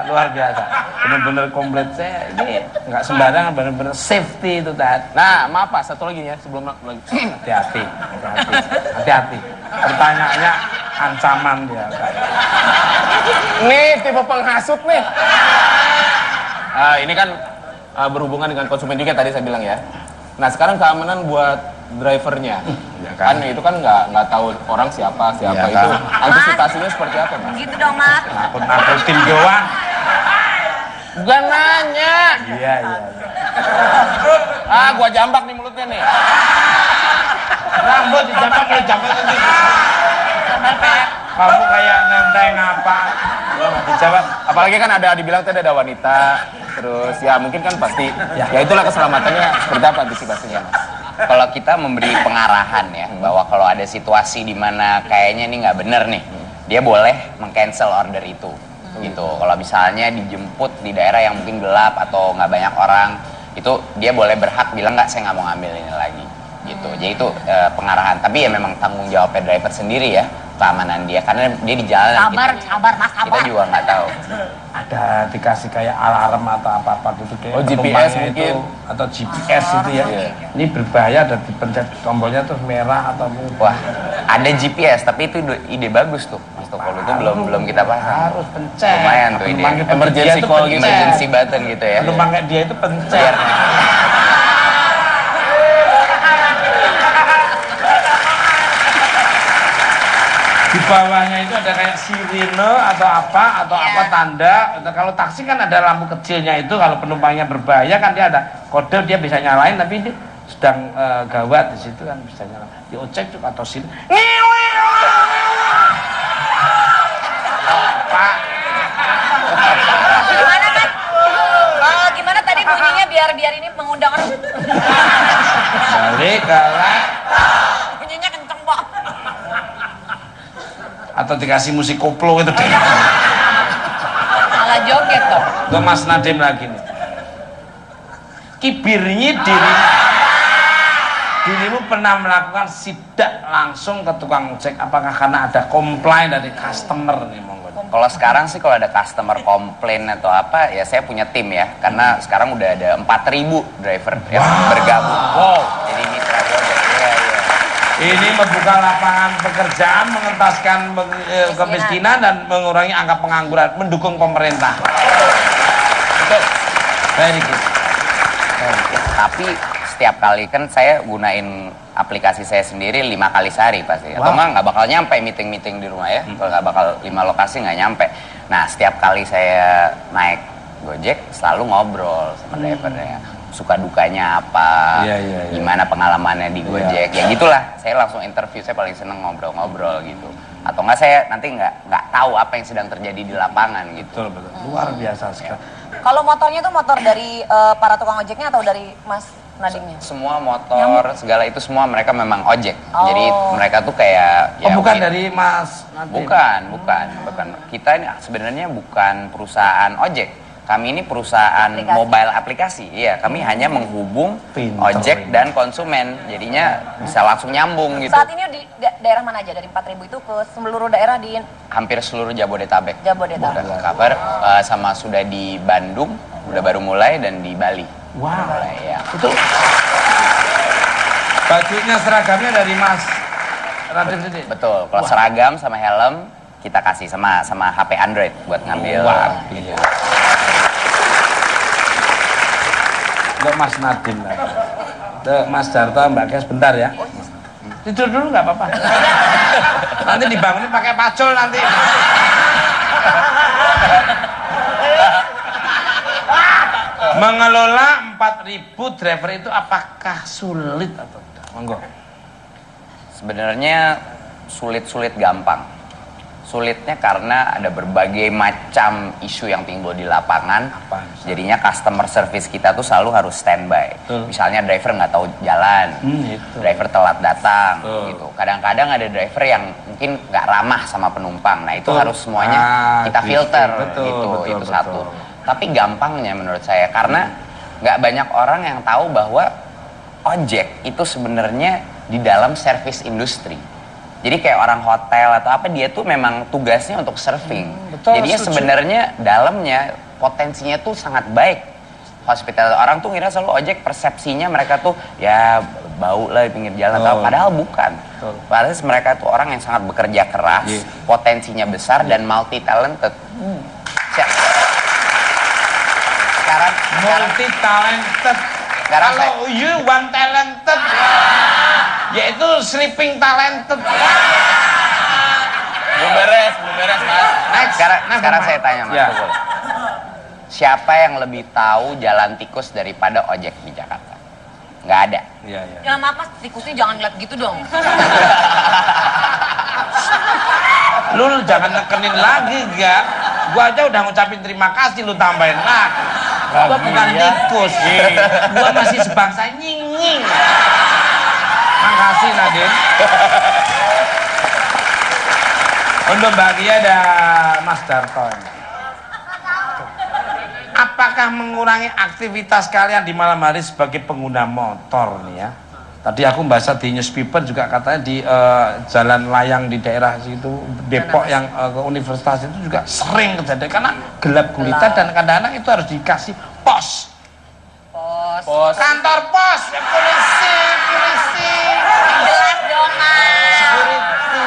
S3: Luar biasa. Bener-bener komplit. Saya ini nggak sembarangan, bener-bener safety itu tadi.
S5: Nah, maaf Pak, satu lagi nih ya sebelum lagi.
S3: Hati-hati. Pertanyaannya ancaman dia.
S5: Nih tipe penghasut nih. Ini kan berhubungan dengan konsumen juga tadi saya bilang ya. Nah sekarang keamanan buat drivernya, kan itu kan nggak tahu orang siapa
S3: Iya,
S5: itu.
S3: kan.
S5: Antisipasinya seperti apa Mas?
S4: Gitu dong, Mas.
S3: Nakut-nakutin doang.
S5: Bukan nanya.
S3: Iya.
S5: Gua jambak nih mulutnya nih.
S3: Rambut dijambak oleh jambak itu. Kamu kayak nenteng apa? Dijawab.
S5: Apalagi kan ada dibilang tadi ada wanita, terus ya mungkin kan pasti ya itulah keselamatannya seperti apa antisipasinya Mas?
S8: Kalau kita memberi pengarahan ya, bahwa kalau ada situasi di mana kayaknya ini nggak bener nih, dia boleh meng-cancel order itu. Gitu. Kalau misalnya dijemput di daerah yang mungkin gelap atau nggak banyak orang, itu dia boleh berhak bilang nggak, saya nggak mau ngambil ini lagi. Gitu. Jadi itu pengarahan. Tapi ya memang tanggung jawabnya driver sendiri ya, keamanan dia, karena dia di jalan.
S4: Sabar, Mas,
S8: Kita
S4: sabar.
S8: juga nggak tahu.
S3: Ada dikasih kayak alarm atau apa-apa gitu kayak
S5: Oh, GPS
S3: penumpangnya
S5: mungkin.
S3: itu, atau GPS itu ya.
S5: Iya.
S3: Ini berbahaya, dan dipencet tombolnya terus merah atau
S8: Wah, ada GPS, tapi itu ide bagus tuh, Mas Tokol. Itu belum kita pasang.
S3: harus pencet.
S8: Lumayan tuh ide.
S3: Penumpangnya
S5: Emergency
S3: dia itu
S5: call
S3: pencet.
S5: gitu.
S8: Emergency button gitu ya.
S3: Penumpang kayak dia itu pencet.
S8: Biar
S3: Di bawahnya itu ada kayak sirine atau apa tanda. Kalau taksi kan ada lampu kecilnya itu, kalau penumpangnya berbahaya kan dia ada kode, dia bisa nyalain, tapi dia sedang gawat di situ kan bisa nyalain. Di ojek juga atau sirine. Pak,
S4: Gimana, Mas? Gimana tadi bunyinya biar ini mengundang orang.
S3: balik kalah.
S4: Bunyinya kenceng, Pak.
S3: Atau dikasih musik koplo itu deh.
S4: Malah joget dong.
S3: Untuk Mas Nadim lagi nih. Kibirnya dirimu pernah melakukan sidak langsung ke tukang ojek, apakah karena ada komplain dari customer nih, monggo?
S8: kalau sekarang sih kalau ada customer komplain atau apa, ya saya punya tim ya, karena sekarang udah ada 4.000 driver yang bergabung.
S3: Wow.
S8: Jadi mitra gua iya.
S3: Ini membuka lapangan pekerjaan, mengentaskan kemiskinan dan mengurangi angka pengangguran, mendukung pemerintah. Betul. Very good.
S8: Tapi setiap kali kan saya gunain aplikasi saya sendiri 5 kali sehari pasti. Atau nggak bakal nyampe meeting-meeting di rumah ya. Kalau nggak bakal 5 lokasi nggak nyampe. Nah setiap kali saya naik Gojek selalu ngobrol sama drivernya. Suka dukanya apa, gimana pengalamannya di Gojek, ya gitulah. Saya langsung interview, saya paling seneng ngobrol-ngobrol gitu. Atau nggak saya nanti nggak tahu apa yang sedang terjadi di lapangan gitu.
S3: Betul. Luar biasa sekali.
S4: Kalau motornya itu motor dari para tukang ojeknya atau dari Mas Nadingnya?
S8: Semua motor, segala itu semua mereka memang ojek. Jadi mereka tuh kayak...
S3: Oh bukan dari Mas Nadim?
S8: Bukan. Kita ini sebenarnya bukan perusahaan ojek. Kami ini perusahaan mobile aplikasi. Iya, kami hanya menghubung ojek dan konsumen. Jadinya bisa langsung nyambung gitu.
S4: Saat ini di daerah mana aja? Dari 4.000 itu ke seluruh daerah di...
S8: Hampir seluruh Jabodetabek.
S4: Jabodetabek.
S8: Udah cover, sama sudah di Bandung, udah baru mulai, dan di Bali.
S3: Wow.
S8: Mulai, ya.
S3: Itu bajunya seragamnya dari Mas Radim sendiri?
S8: Betul, kalau seragam sama helm kita kasih sama HP Android buat ngambil. Gitu.
S3: Untuk Mas Nadim lah. Untuk Mas Darto, Mbak Kes bentar ya. Tidur dulu nggak apa-apa. Nanti dibangunin pakai pacul nanti. Mengelola 4.000 driver itu apakah sulit atau tidak? Monggo.
S8: Sebenarnya sulit-sulit gampang. Sulitnya karena ada berbagai macam isu yang timbul di lapangan. Jadinya customer service kita tuh selalu harus standby. Misalnya driver nggak tahu jalan, driver telat datang, gitu. Kadang-kadang ada driver yang mungkin nggak ramah sama penumpang. Nah itu harus semuanya kita filter, itu satu. Tapi gampangnya menurut saya karena nggak banyak orang yang tahu bahwa ojek itu sebenarnya di dalam service industri. Jadi kayak orang hotel atau apa, dia tuh memang tugasnya untuk surfing. Jadinya sebenarnya dalamnya potensinya tuh sangat baik. Hospital orang tuh ngira selalu ojek, persepsinya mereka tuh ya bau lah di pinggir jalan atau padahal bukan. Padahal mereka tuh orang yang sangat bekerja keras, potensinya besar dan multi talented. Sekarang
S3: multi talented. Kalau you one talented, yaitu sleeping talented.
S8: Belum beres mas. Sekarang saya tanya mas Pukul. Siapa yang lebih tahu jalan tikus daripada ojek di Jakarta? Nggak ada.
S4: Ya maaf mas, tikusnya jangan ngeliat gitu dong.
S3: Lu jangan nekenin lagi gak? Gua aja udah ngucapin terima kasih, lu tambahin lah. Gua bukan tikus, gua masih sebangsa nying-nying. Makasih Nadine. Untuk Mbak Kia dan Mas Darto, apakah mengurangi aktivitas kalian di malam hari sebagai pengguna motor nih ya? Tadi aku membaca di newspaper juga katanya di jalan layang di daerah situ Depok yang ke universitas itu juga sering kejadian karena gelap gulita dan kadang-kadang itu harus dikasih pos. Kantor pos, ya, polisi.
S4: Jelas dong mas.
S3: Security.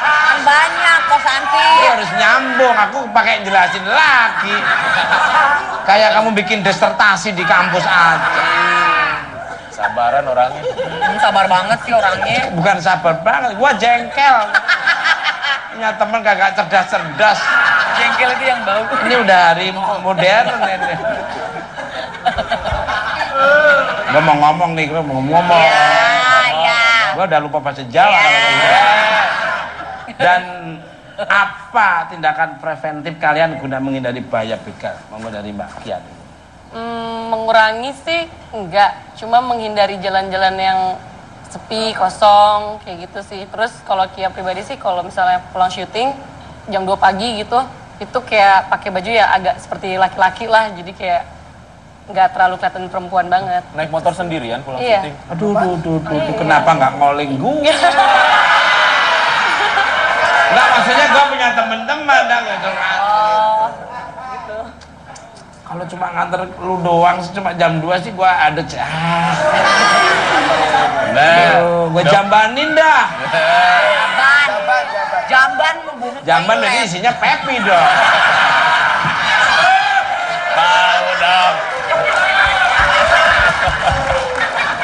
S4: Kan banyak kos anti.
S3: Itu harus nyambung, aku pakai jelasin lagi. Kayak kamu bikin disertasi di kampus aja.
S5: Sabaran orangnya.
S4: Sabar banget sih orangnya.
S3: Bukan sabar banget, gua jengkel. Punya temen kagak cerdas-cerdas.
S4: Jengkel itu yang bau.
S3: Ini udah hari modern ini. Gua mau ngomong nih, gua mau ngomong.
S4: Iya.
S3: Gua udah lupa bahasa Jawa. Dan apa tindakan preventif kalian guna menghindari bahaya begal? Monggo dari Mbak Kian.
S2: Mengurangi sih enggak, cuma menghindari jalan-jalan yang sepi, kosong, kayak gitu sih. Terus kalau Kia pribadi sih kalau misalnya pulang syuting jam 2 pagi gitu, itu kayak pakai baju ya agak seperti laki-laki lah, jadi kayak nggak terlalu kelihatan perempuan banget.
S5: Naik motor sendirian pulang
S2: Iya.
S5: syuting.
S3: Aduh, kenapa nggak ngoling gue? Nggak, maksudnya gue punya temen-temen dah gitu kan.
S2: Gitu.
S3: Kalau cuma nganter lu doang sih cuma jam 2 sih gue ada gue jambanin dah.
S4: Jamban membunuh.
S3: Jamban berarti isinya Pepi dong.
S5: Tahu dong.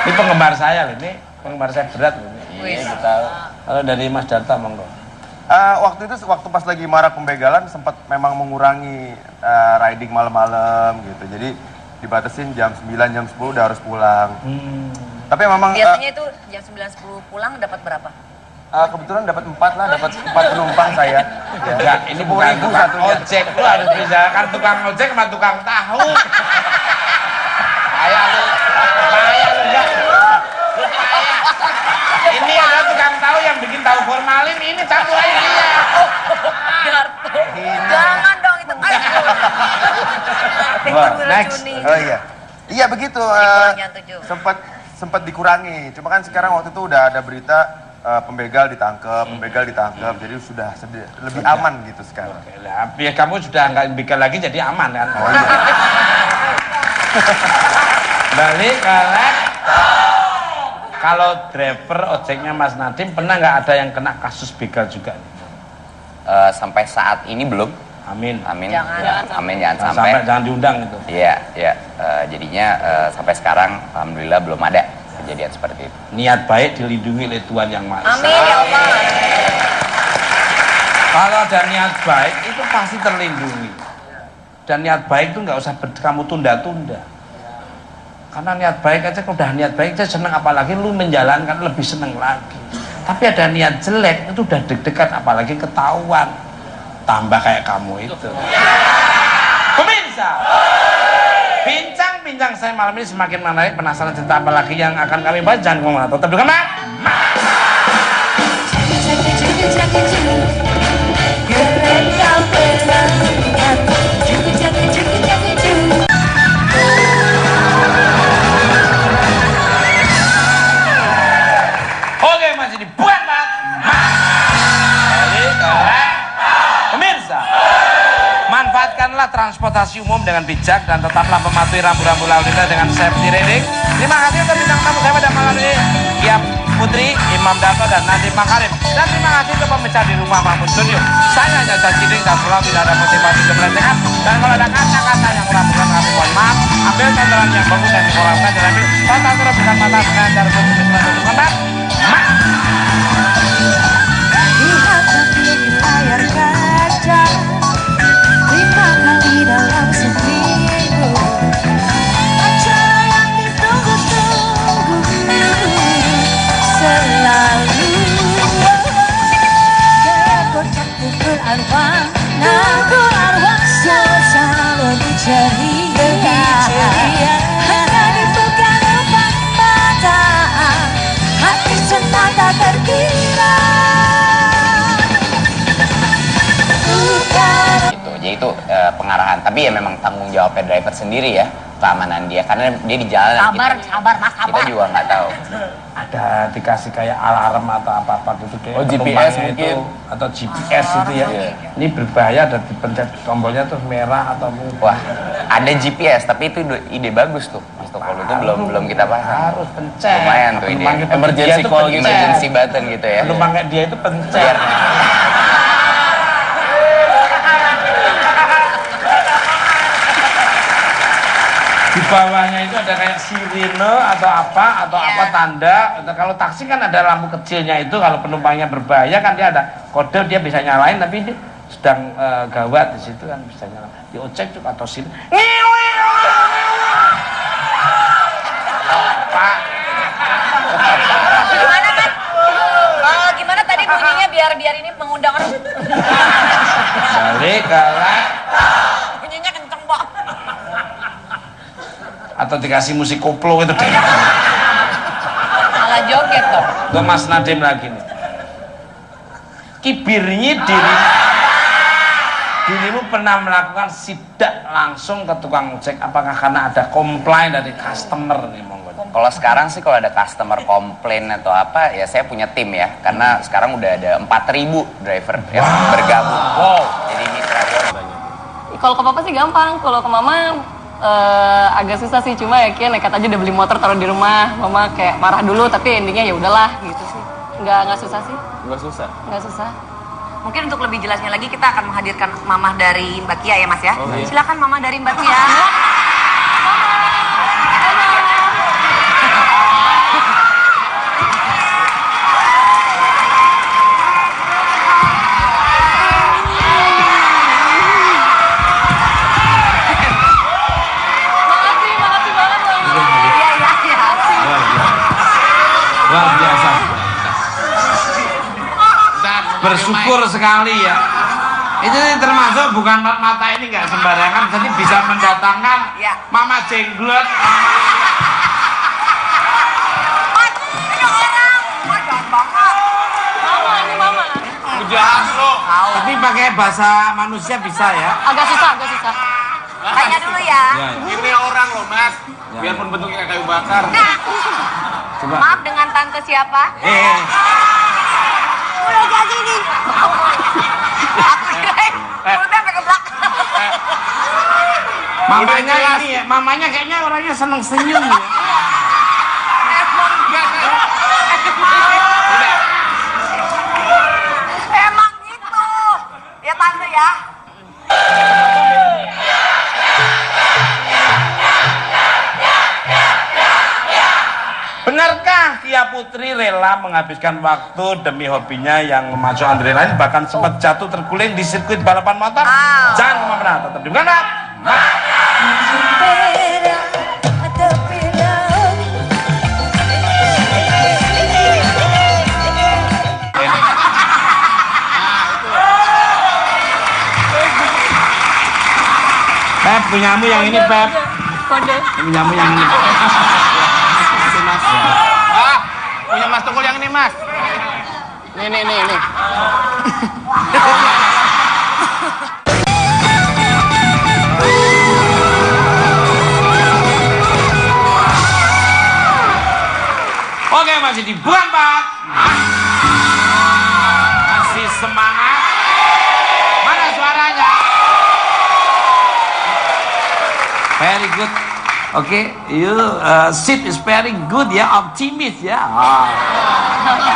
S3: Itu penggemar saya loh, ini penggemar saya berat loh. Iya, tahu. Kalau dari Mas Darta monggo.
S7: Waktu itu pas lagi marak pembegalan sempat memang mengurangi riding malam-malam gitu. Jadi dibatasin jam 9, jam 10 udah harus pulang. Tapi memang
S4: Biasanya itu jam 9-10 pulang dapat berapa?
S7: kebetulan dapat 4 lah, dapat 4 penumpang saya. Ya.
S3: Enggak, ini bukan tukang ojek. Lu harus bisa kan tukang ojek sama tukang tahu. Kayak lu enggak. Ini ada tukang tahu yang bikin tahu formalin, ini satu aja dia.
S4: Jangan dong itu.
S3: Next.
S7: Oh iya. Iya begitu.
S4: Kurangnya 7.
S7: Sempat dikurangi. Cuma kan sekarang waktu itu udah ada berita pembegal ditangkap, jadi sudah lebih aman gitu sekarang.
S3: Oke lah, biar kamu sudah nggak begal lagi jadi aman kan. Oh, iya. Balik ke kalau driver ojeknya Mas Nadim pernah nggak ada yang kena kasus begal juga?
S8: Sampai saat ini belum.
S3: Amin.
S8: Amin.
S4: Jangan
S8: Jangan sampai.
S3: Jangan diundang itu.
S8: Iya. Jadinya sampai sekarang alhamdulillah belum ada kejadian seperti itu.
S3: Niat baik dilindungi oleh Tuhan Yang Maha Esa.
S4: Amin ya Allah.
S3: Kalau ada niat baik itu pasti terlindungi. Dan niat baik itu nggak usah kamu tunda-tunda. Karena niat baik aja, kalau udah niat baik saya seneng, apalagi lu menjalankan lebih seneng lagi. Tapi ada niat jelek itu udah deg-degan, apalagi ketahuan. Tambah kayak kamu itu. Pemirsa, bincang-bincang saya malam ini semakin menarik. Penasaran cerita apa lagi yang akan kami bahas? Jangan kemana, tetap di kamar. Oke, masih dibuat, Pak. Pemirsa, manfaatkanlah transportasi umum dengan bijak dan tetaplah mematuhi rambu-rambu lalu lintas dengan safety riding. Terima kasih untuk bintang tamu saya pada malam ini, Gia Putri, Imam Darto, dan Nadiem Makarim. Dan terima kasih untuk pemirsa di rumah Mahmud Studio. Saya hanya Ciring dan pulang tidak ada motivasi untuk melecehkan. Dan kalau ada kata-kata yang kurang kami mohon maaf. Ambil tontonan yang bagus dan dikurangkan dan ambil total terus dengan mata dengan cara berpikir untuk kontak.
S6: Lihat di layar kaca 5 kali dalam seminggu, acara yang ditunggu-tunggu selalu. Gaya kocak pukul arwah, suasana lebih ceria. Hanya dibuka empat mata, hati senang tak terkira.
S8: Gitu. Jadi itu pengarahan. Tapi ya memang tanggung jawabnya driver sendiri ya, keamanan dia. Karena dia di jalan.
S4: Sabar Mas,
S8: Kita
S4: sabar.
S8: juga nggak tahu.
S3: Ada dikasih kayak alarm atau apa-apa gitu kayak
S5: Oh, GPS
S3: penumpangnya
S5: mungkin.
S3: itu, atau GPS itu ya.
S5: Iya.
S3: Ini berbahaya, ada dipencet tombolnya tuh merah atau
S8: Wah, ada GPS tapi itu ide bagus tuh. Mas Tokolo itu belum kita pasang.
S3: harus pencet.
S8: Lumayan tuh ide.
S3: Penumpang itu
S5: Emergency
S3: dia tuh
S5: call
S3: pencet.
S5: gitu.
S8: Emergency button gitu ya.
S3: Penumpang kayak dia itu pencet.
S8: Biar
S3: Di bawahnya itu ada kayak sirine atau apa tanda. Kalau taksi kan ada lampu kecilnya itu, kalau penumpangnya berbahaya kan dia ada kode, dia bisa nyalain, tapi ini sedang gawat di situ kan bisa nyalain. Di ojek juga atau sirine. Pak,
S4: Gimana Mas? Gimana tadi bunyinya biar ini mengundang orang.
S3: balik kalah.
S4: Bunyinya kenceng, Pak.
S3: Atau dikasih musik koplo itu deh.
S4: Malah joget tuh.
S3: Untuk Mas Nadim lagi nih. Kibirnya dirimu pernah melakukan sidak langsung ke tukang ojek, apakah karena ada komplain dari customer nih monggo?
S8: kalau sekarang sih kalau ada customer komplain atau apa ya saya punya tim ya. Karena sekarang udah ada 4.000 driver yang bergabung.
S3: Wow.
S8: Jadi mitra gua.
S2: Kalau ke papa sih gampang, kalau ke mama agak susah sih, cuma ya kayak nekat aja udah beli motor taruh di rumah. Mama kayak marah dulu tapi endingnya ya udahlah gitu sih. Nggak susah sih. Nggak susah.
S4: Mungkin untuk lebih jelasnya lagi kita akan menghadirkan mamah dari Mbak Kia ya Mas ya.
S5: Oke.
S4: Silakan mamah dari Mbak Kia.
S3: bersyukur sekali ya. Itu termasuk bukan empat mata ini nggak sembarangan, jadi bisa mendatangkan Mama Jenglot.
S4: Mas, ini orang. Mas, jangan banget.
S2: Mama, ini mama.
S3: Jahat lo. Tapi pakai bahasa manusia bisa ya.
S2: Agak susah, agak susah.
S4: Tanya dulu ya.
S5: Ini orang loh mas, biarpun bentuknya kayak kayu bakar.
S3: Coba.
S4: Maaf, dengan tante siapa?
S6: Udah jadi nih.
S4: Aku kirain mulutnya sampai ke belakang.
S3: Mamanya ini ya, mamanya kayaknya orangnya seneng senyum ya.
S4: Emang gitu. Ya tante ya.
S3: Benarkah Kia Putri rela menghabiskan waktu demi hobinya yang memacu adrenalin, bahkan sempat jatuh terguling di sirkuit balapan motor? Jangan kemana-mana, tetap di mana? Pep, punyamu yang ini Pep.
S2: Kode.
S3: Punyamu yang ini.
S5: Mas. Punya Mas Tukul yang ini mas. Nih.
S3: Oke, masih di bulan 4. Masih semangat. Mana suaranya? Very good. Oke, you sit is very good ya, optimis ya.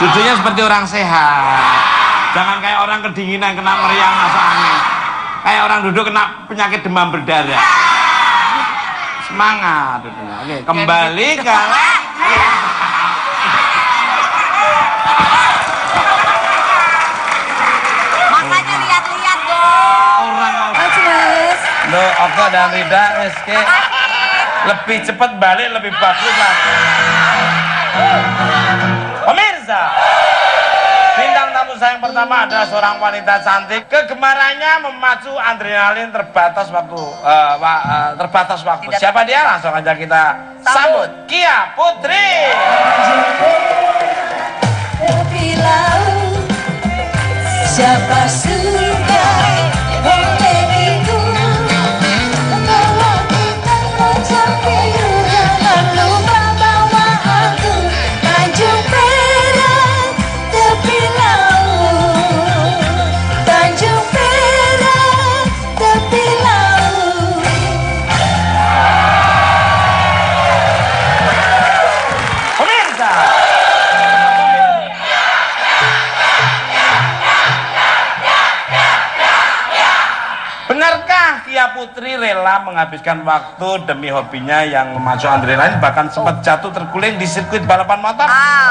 S3: Duduknya seperti orang sehat. Jangan kayak orang kedinginan kena meriang masuk angin. Kayak orang duduk kena penyakit demam berdarah. Semangat duduknya. Oke, kembali ke
S4: Makanya lihat-lihat dong.
S3: orang.
S1: Mas.
S3: Lo Oko dan Rida Rizky lebih cepat balik lebih bagus lah. Pemirsa, bintang tamu saya yang pertama adalah seorang wanita cantik. Kegemarannya memacu adrenalin terbatas waktu. Siapa dia? Langsung aja kita sambut Kia Putri.
S6: Tepi laut, siapa suka memilikiku? Kalau kita mencapai jangan lupa bawa aku Tanjung Perak, tepi laut. Tanjung Perak, tepi laut.
S3: Pemirsa, benarkah Kia Putri rela menghabiskan waktu demi hobinya yang memacu adrenalin, bahkan sempat jatuh terguling di sirkuit balapan motor?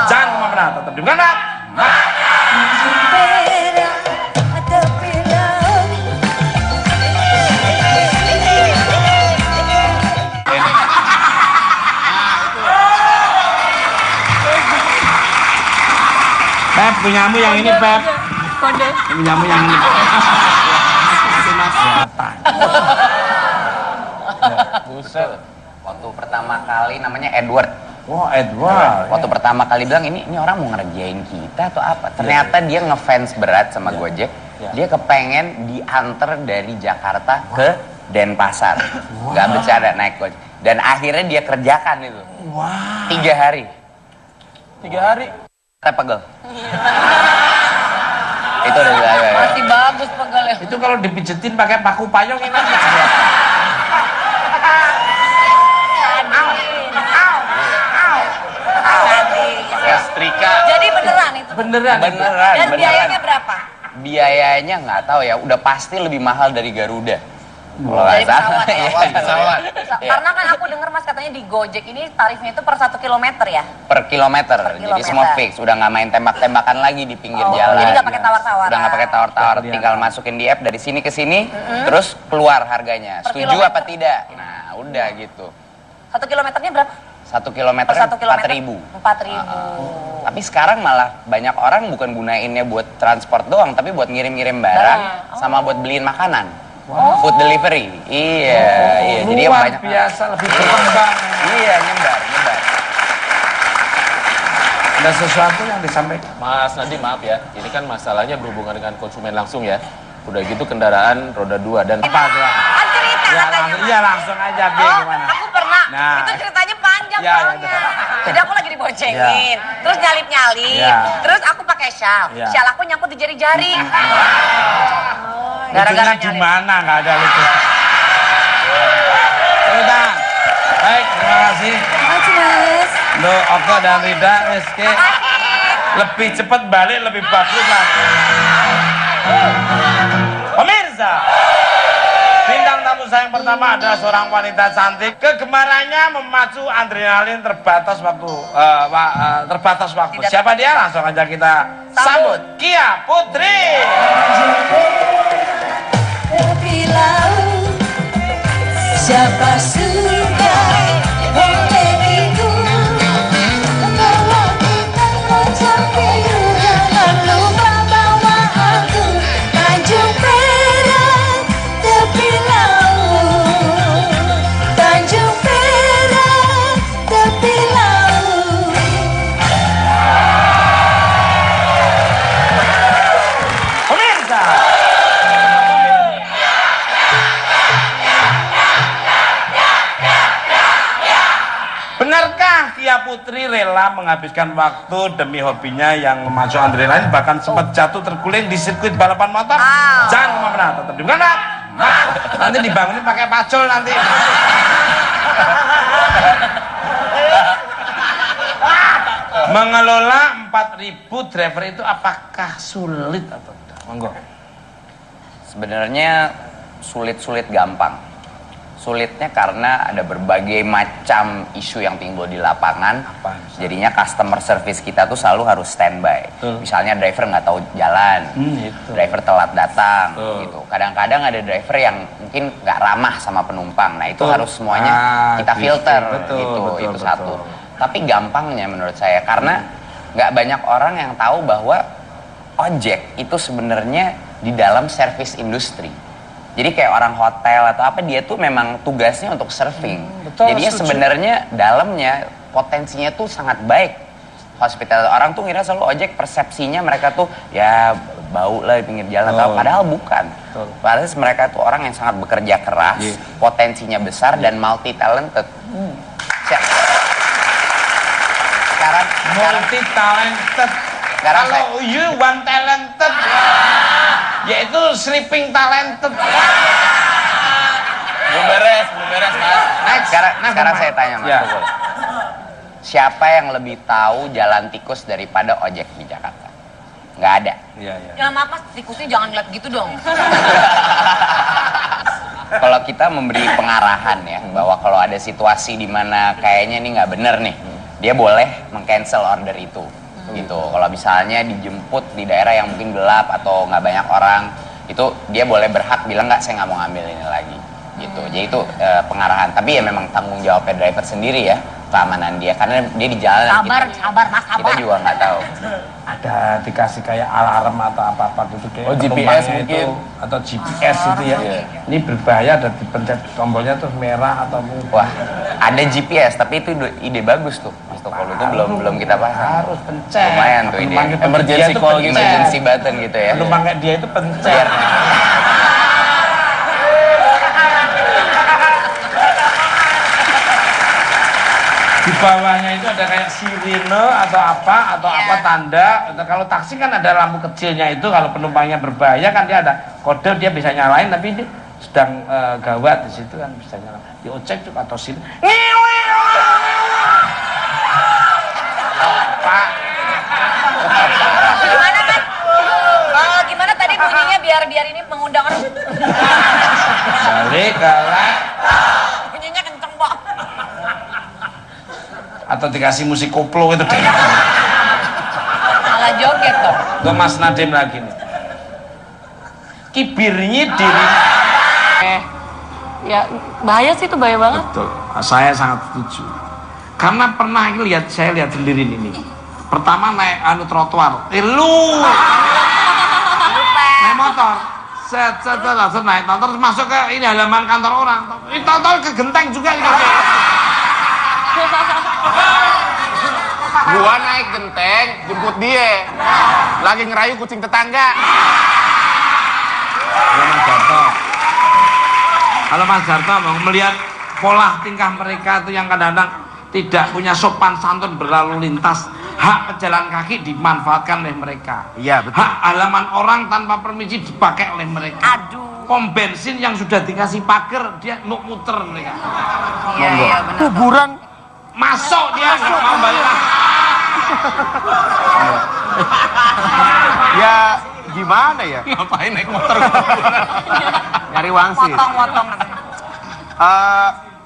S3: Jangan kemana-mana, tetap di mana?
S6: Tanjung Perak, tepi laut.
S3: Pep, punyamu yang ini Pep.
S2: Kode.
S3: Punyamu yang ini.
S8: Buset. Waktu pertama kali namanya Edward.
S3: Oh, Edward.
S8: Waktu pertama kali bilang ini orang mau ngerjain kita atau apa? Ternyata dia ngefans berat sama Gojek. Dia kepengen diantar dari Jakarta ke Denpasar. Gak bercanda naik Gojek. Dan akhirnya dia kerjakan itu. 3 hari.
S5: 3 hari.
S8: Saya pegel. Itu udah ya.
S2: Masih bagus pegelnya.
S3: Itu kalau dipijetin pakai paku payung ini aja.
S5: Setrika.
S4: Jadi beneran itu.
S3: Beneran.
S4: Dan biayanya berapa?
S8: Biayanya nggak tahu ya, udah pasti lebih mahal dari Garuda. Kalau
S4: Dari
S8: nggak salah.
S4: pesawat ya?
S8: Pesawat.
S4: Iya. Karena kan aku dengar mas katanya di Gojek ini tarifnya itu per 1 kilometer ya?
S8: Per kilometer. Jadi
S4: kilometer.
S8: semua fix, udah nggak main tembak-tembakan lagi di pinggir jalan.
S4: Jadi nggak pakai tawar-tawaran.
S8: Udah nggak pakai tawar-tawar, tinggal masukin di app dari sini ke sini, terus keluar harganya.
S4: Per
S8: Setuju
S4: kilometer.
S8: apa tidak? Nah, udah gitu.
S4: 1 kilometernya berapa?
S8: 1 kilometer
S4: Per 1 kilometer
S8: 4.000.
S4: 4.000.
S8: Tapi sekarang malah banyak orang bukan gunainnya buat transport doang, tapi buat ngirim-ngirim barang sama buat beliin makanan. Food delivery. Iya. Jadi
S3: Luar
S8: banyak
S3: biasa, lebih berkembang.
S8: Iya, nyebar.
S3: Ada sesuatu yang disampaikan?
S5: Mas Nadiem, maaf ya, ini kan masalahnya berhubungan dengan konsumen langsung ya. Udah gitu kendaraan roda 2 dan
S3: Apa tuh?
S4: Kan cerita
S3: Ya,
S4: katanya, Mas.
S3: langsung aja, Bi, gimana?
S4: Aku pernah.
S3: Nah.
S4: Itu ceritanya panjang
S3: Ya,
S4: soalnya. Jadi aku lagi diboncengin, terus nyalip-nyalip,
S3: Ya.
S4: terus aku pakai shawl.
S3: Ya.
S4: Shawl aku nyangkut di jari-jari.
S3: Lucunya di mana? Nggak ada lucu. Tepuk tangan. Baik, terima kasih.
S1: Makasih Mas.
S3: Lo Oko dan Rida, Rizky. Lebih cepat balik, lebih bagus lah. Pemirsa, bintang tamu saya yang pertama adalah seorang wanita cantik. Kegemarannya memacu adrenalin terbatas waktu. Siapa dia? Langsung aja kita sambut Kia Putri.
S6: Tepi laut, siapa suka memilikiku, membawa kita mencapai jangan lupa bawa aku Tanjung Perak, tepi laut, Tanjung Perak, tepi laut.
S3: Pemirsa, benarkah Kia Putri rela menghabiskan waktu demi hobinya yang memacu adrenalin, bahkan sempat jatuh terguling di sirkuit balapan motor? Jangan kemana-mana, tetap di mana? Nanti dibangunin pakai pacul nanti. Mengelola 4.000 driver itu apakah sulit atau tidak? Monggo.
S8: Sebenarnya sulit gampang. Sulitnya karena ada berbagai macam isu yang timbul di lapangan.
S3: Apa?
S8: Jadinya customer service kita tuh selalu harus standby. Misalnya driver nggak tahu jalan,
S3: Gitu.
S8: driver telat datang, gitu. Kadang-kadang ada driver yang mungkin nggak ramah sama penumpang. Nah itu harus semuanya kita
S3: gitu.
S8: filter,
S3: Betul,
S8: gitu.
S3: betul,
S8: Itu
S3: betul.
S8: satu. Tapi gampangnya menurut saya karena nggak banyak orang yang tahu bahwa ojek itu sebenarnya di dalam service industri. Jadi kayak orang hotel atau apa, dia tuh memang tugasnya untuk surfing.
S3: Betul,
S8: Jadinya
S3: setuju.
S8: sebenarnya dalamnya potensinya tuh sangat baik. Hospital orang tuh ngira selalu ojek, persepsinya mereka tuh ya bau lah di pinggir jalan atau apa. Padahal bukan. Padahal mereka tuh orang yang sangat bekerja keras, potensinya besar dan multi talented. Sekarang
S3: Multi talented.
S8: Sekarang
S3: Kalau you one talented, yaitu sleeping talented.
S5: belum beres Mas.
S8: Sekarang saya tanya Mas
S3: Ya.
S8: Tukul. Siapa yang lebih tahu jalan tikus daripada ojek di Jakarta? Nggak ada.
S3: Iya, iya.
S4: Ya maaf Mas, tikusnya jangan ngeliat gitu dong.
S8: Kalau kita memberi pengarahan ya, bahwa kalau ada situasi di mana kayaknya ini nggak bener nih, dia boleh meng-cancel order itu. Gitu. Kalau misalnya dijemput di daerah yang mungkin gelap atau nggak banyak orang, itu dia boleh berhak bilang nggak, saya nggak mau ngambil ini lagi. Gitu. Jadi itu pengarahan. Tapi ya memang tanggung jawabnya driver sendiri ya, keamanan dia, karena dia di jalan.
S4: Sabar Mas,
S8: Kita
S4: sabar.
S8: juga nggak tahu.
S3: Ada dikasih kayak alarm atau apa-apa gitu kayak
S5: Oh, GPS
S3: penumpangnya
S5: mungkin.
S3: itu, atau GPS itu ya. Ini berbahaya, dan dipencet tombolnya tuh merah atau
S8: Wah, ada GPS, tapi itu ide bagus tuh, Mas Tukul. Itu belum kita pasang.
S3: harus pencet.
S8: Lumayan tuh ide.
S3: Penumpang itu
S5: Emergency
S3: dia itu
S5: call
S3: pencet.
S5: gitu.
S8: Emergency button gitu ya.
S3: Penumpang kayak dia itu pencet.
S8: Biar
S3: Di bawahnya itu ada kayak sirine atau apa tanda. Kalau taksi kan ada lampu kecilnya itu, kalau penumpangnya berbahaya kan dia ada kode, dia bisa nyalain, tapi dia sedang gawat di situ kan bisa nyalain. Di ojek juga atau sirine. Pak,
S4: Gimana Mas? Gimana tadi bunyinya biar ini mengundang orang?
S3: balik kalah.
S4: Bunyinya kenceng Pak.
S3: Atau dikasih musik koplo itu.
S4: Malah joget dong.
S3: Untuk Mas Nadiem lagi nih. Kibirnya diri.
S2: Ya bahaya sih, itu bahaya banget.
S3: Betul, saya sangat setuju. Karena pernah saya lihat sendiri ini. Pertama naik trotoar, naik motor, set naik motor terus masuk ke ini halaman kantor orang. Ini tahu-tahu ke genteng juga gitu.
S5: Gua naik genteng, jemput dia. Lagi ngerayu kucing tetangga.
S3: Kalau Mas Jarto mau melihat pola tingkah mereka itu yang kadang-kadang tidak punya sopan santun berlalu lintas, hak pejalan kaki dimanfaatkan oleh mereka.
S7: Iya, betul.
S3: Hak halaman orang tanpa permisi dipakai oleh mereka.
S4: Aduh.
S3: Pom bensin yang sudah dikasih pagar dia muter mereka.
S4: Iya, benar.
S7: Kuburan
S3: Masuk dia nggak mau balik.
S7: ya gimana ya?
S5: Ngapain naik motor?
S7: Nyari wangsit.
S4: Motong.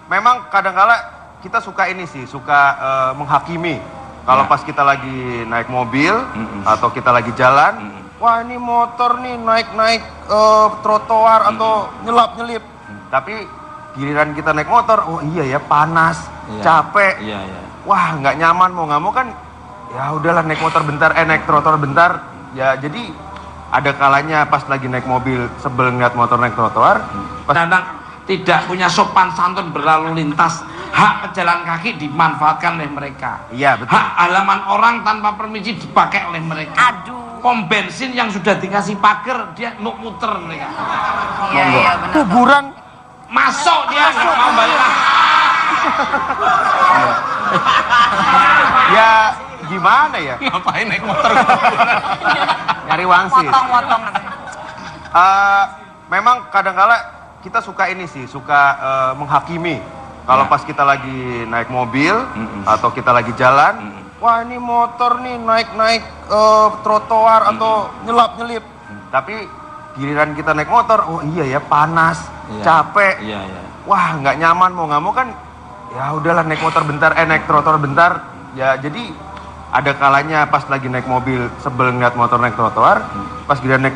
S7: Memang kadang-kala kita suka ini sih, suka menghakimi. Kalau pas kita lagi naik mobil atau kita lagi jalan, wah ini motor nih naik trotoar atau nyelip. Tapi giliran kita naik motor, oh iya ya panas, capek, wah nggak nyaman mau nggak mau kan, ya udahlah naik motor bentar, naik trotoar bentar, ya jadi ada kalanya pas lagi naik mobil sebel ngeliat motor naik trotoar,
S3: Kadang tidak punya sopan santun berlalu lintas, hak pejalan kaki dimanfaatkan oleh mereka.
S7: Iya betul.
S3: Hak halaman orang tanpa permisi dipakai oleh mereka.
S4: Aduh.
S3: Pom bensin yang sudah dikasih pagar dia muter mereka.
S4: Iya, benar.
S7: Kuburan
S3: Masuk dia nggak mau balik.
S7: ya gimana ya?
S5: Ngapain naik motor?
S7: Nyari wangsit.
S4: Motong.
S7: Memang kadang-kala kita suka ini sih, suka menghakimi. Kalau pas kita lagi naik mobil atau kita lagi jalan, wah ini motor nih naik trotoar atau nyelip. Tapi giliran kita naik motor, oh iya ya panas, capek, wah nggak nyaman mau nggak mau kan, ya udahlah naik motor bentar, naik trotoar bentar, ya jadi ada kalanya pas lagi naik mobil sebel ngeliat motor naik trotoar, pas giliran naik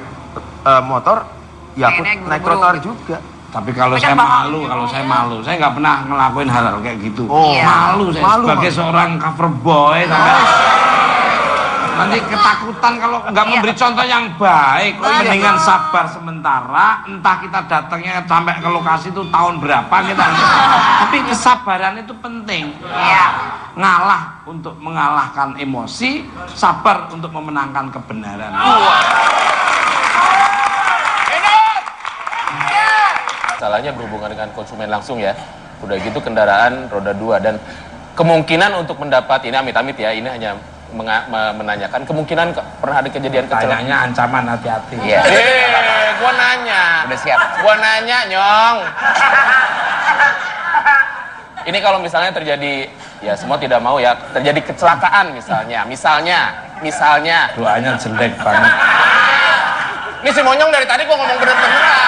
S7: motor, ya aku naik trotoar juga.
S3: Tapi kalau saya malu, saya nggak pernah ngelakuin hal kayak gitu.
S7: Oh,
S3: malu saya sebagai seorang cover boy, nanti ketakutan kalau nggak memberi contoh yang baik. Mendingan sabar sementara, entah kita datangnya sampai ke lokasi itu tahun berapa kita. Tapi kesabaran itu penting. Ngalah untuk mengalahkan emosi, sabar untuk memenangkan kebenaran.
S5: Masalahnya berhubungan dengan konsumen langsung ya. Udah gitu kendaraan roda 2 dan kemungkinan untuk mendapat ini amit-amit ya, ini hanya menanyakan kemungkinan pernah ada kejadian kecelakaan.
S3: Tanyanya ancaman hati-hati.
S8: Iya.
S5: Gua nanya.
S8: Udah siap.
S5: Gua nanya, Nyong. Ini kalau misalnya terjadi, ya semua tidak mau ya, terjadi kecelakaan misalnya.
S3: Doanya jelek banget.
S5: Ini si Monyong dari tadi gua ngomong bener-beneran.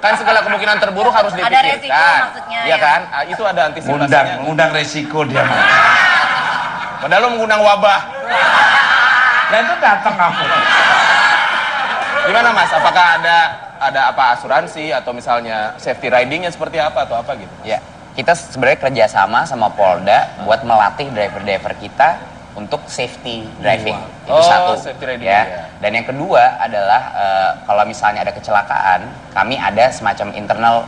S5: Kan segala kemungkinan terburuk harus dipikirkan.
S4: Ada resiko maksudnya,
S5: Iya
S4: ya.
S5: kan? Itu ada antisipasinya.
S3: Mengundang resiko dia.
S5: Padahal lo mengundang wabah.
S3: Dan itu datang kamu.
S5: Gimana Mas? Apakah ada apa asuransi atau misalnya safety ridingnya seperti apa atau apa gitu?
S8: Ya, kita sebenarnya kerjasama sama Polda buat melatih driver-driver kita untuk safety driving. Itu satu.
S5: Safety riding,
S8: ya.
S5: ya.
S8: Dan yang kedua adalah kalau misalnya ada kecelakaan, kami ada semacam internal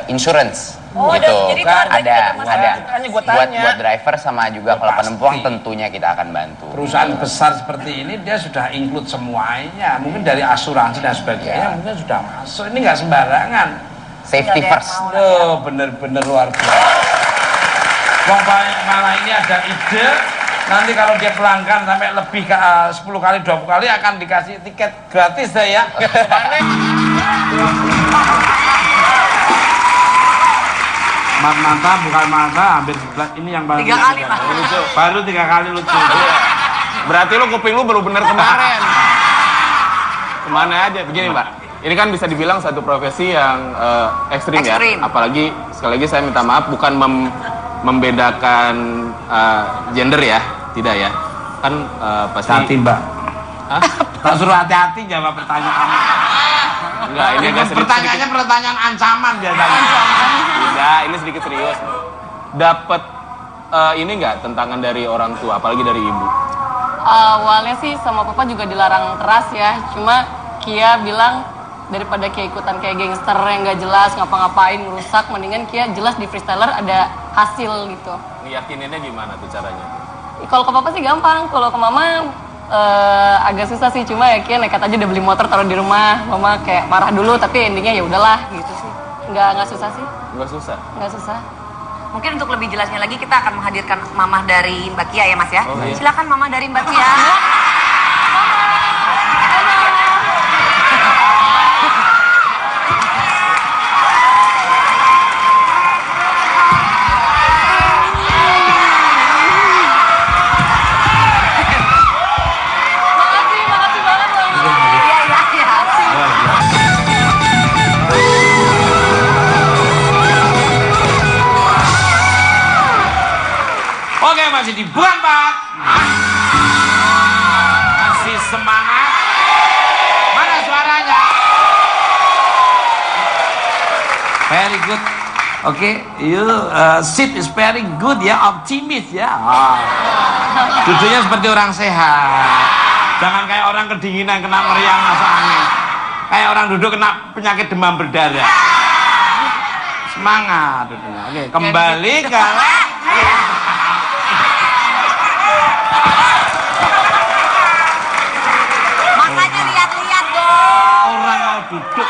S8: insurance.
S4: Oh,
S8: gitu.
S4: jadi itu
S8: ada.
S5: Makanya gua tanya.
S8: Buat driver sama juga kalau
S3: Pasti.
S8: penumpang tentunya kita akan bantu.
S3: Perusahaan besar seperti ini dia sudah include semuanya, mungkin dari asuransi dan sebagainya mungkin sudah masuk. Ini nggak sembarangan.
S8: Safety first.
S3: Oh, bener-bener luar biasa. Wong malah ini ada ide, nanti kalau dia pelanggan sampai lebih ke 10 kali 20 kali akan dikasih tiket gratis deh ya. Mata bukan mata, hampir sebelah ini yang baru
S4: 3 kali, Mas.
S5: Lucu.
S3: baru 3 kali lucu.
S5: Berarti lo kuping lo baru bener kemarin. Kemana aja? Begini Mbak, ini kan bisa dibilang satu profesi yang ekstrim ya.
S4: Ekstrim.
S5: Apalagi sekali lagi saya minta maaf, bukan membedakan gender ya, tidak ya. Kan pasti.
S3: Hati Mbak.
S5: Hah?
S3: Tak suruh hati-hati jawab pertanyaan.
S5: Enggak, ini agak sedikit.
S3: Pertanyaannya pertanyaan ancaman biasanya.
S5: Ya, ini sedikit serius. Dapat ini nggak tentangan dari orang tua, apalagi dari ibu?
S2: Awalnya sih sama papa juga dilarang keras ya. Cuma Kia bilang daripada Kia ikutan kayak gangster yang nggak jelas ngapa-ngapain ngerusak, mendingan Kia jelas di freestyler ada hasil gitu.
S5: Ngeyakininnya gimana tuh caranya?
S2: Kalau ke papa sih gampang, kalau ke mama agak susah sih. Cuma ya Kia nekat aja udah beli motor taruh di rumah. Mama kayak marah dulu tapi endingnya ya udahlah gitu sih. Nggak susah sih.
S5: Nggak susah?
S2: Nggak susah.
S4: Mungkin untuk lebih jelasnya lagi kita akan menghadirkan mamah dari Mbak Kia ya Mas ya.
S5: Oh, iya.
S4: Silakan mamah dari Mbak Kia.
S2: Makasih banget loh.
S3: Oke, masih dibuat, Pak. Masih semangat. Mana suaranya? Very good. Oke, you sit is very good ya, optimis ya. Duduknya seperti orang sehat. Jangan kayak orang kedinginan kena meriang masuk angin. Kayak orang duduk kena penyakit demam berdarah. Semangat duduknya. Oke, kembali ke
S4: Makanya lihat-lihat dong.
S3: orang mau duduk.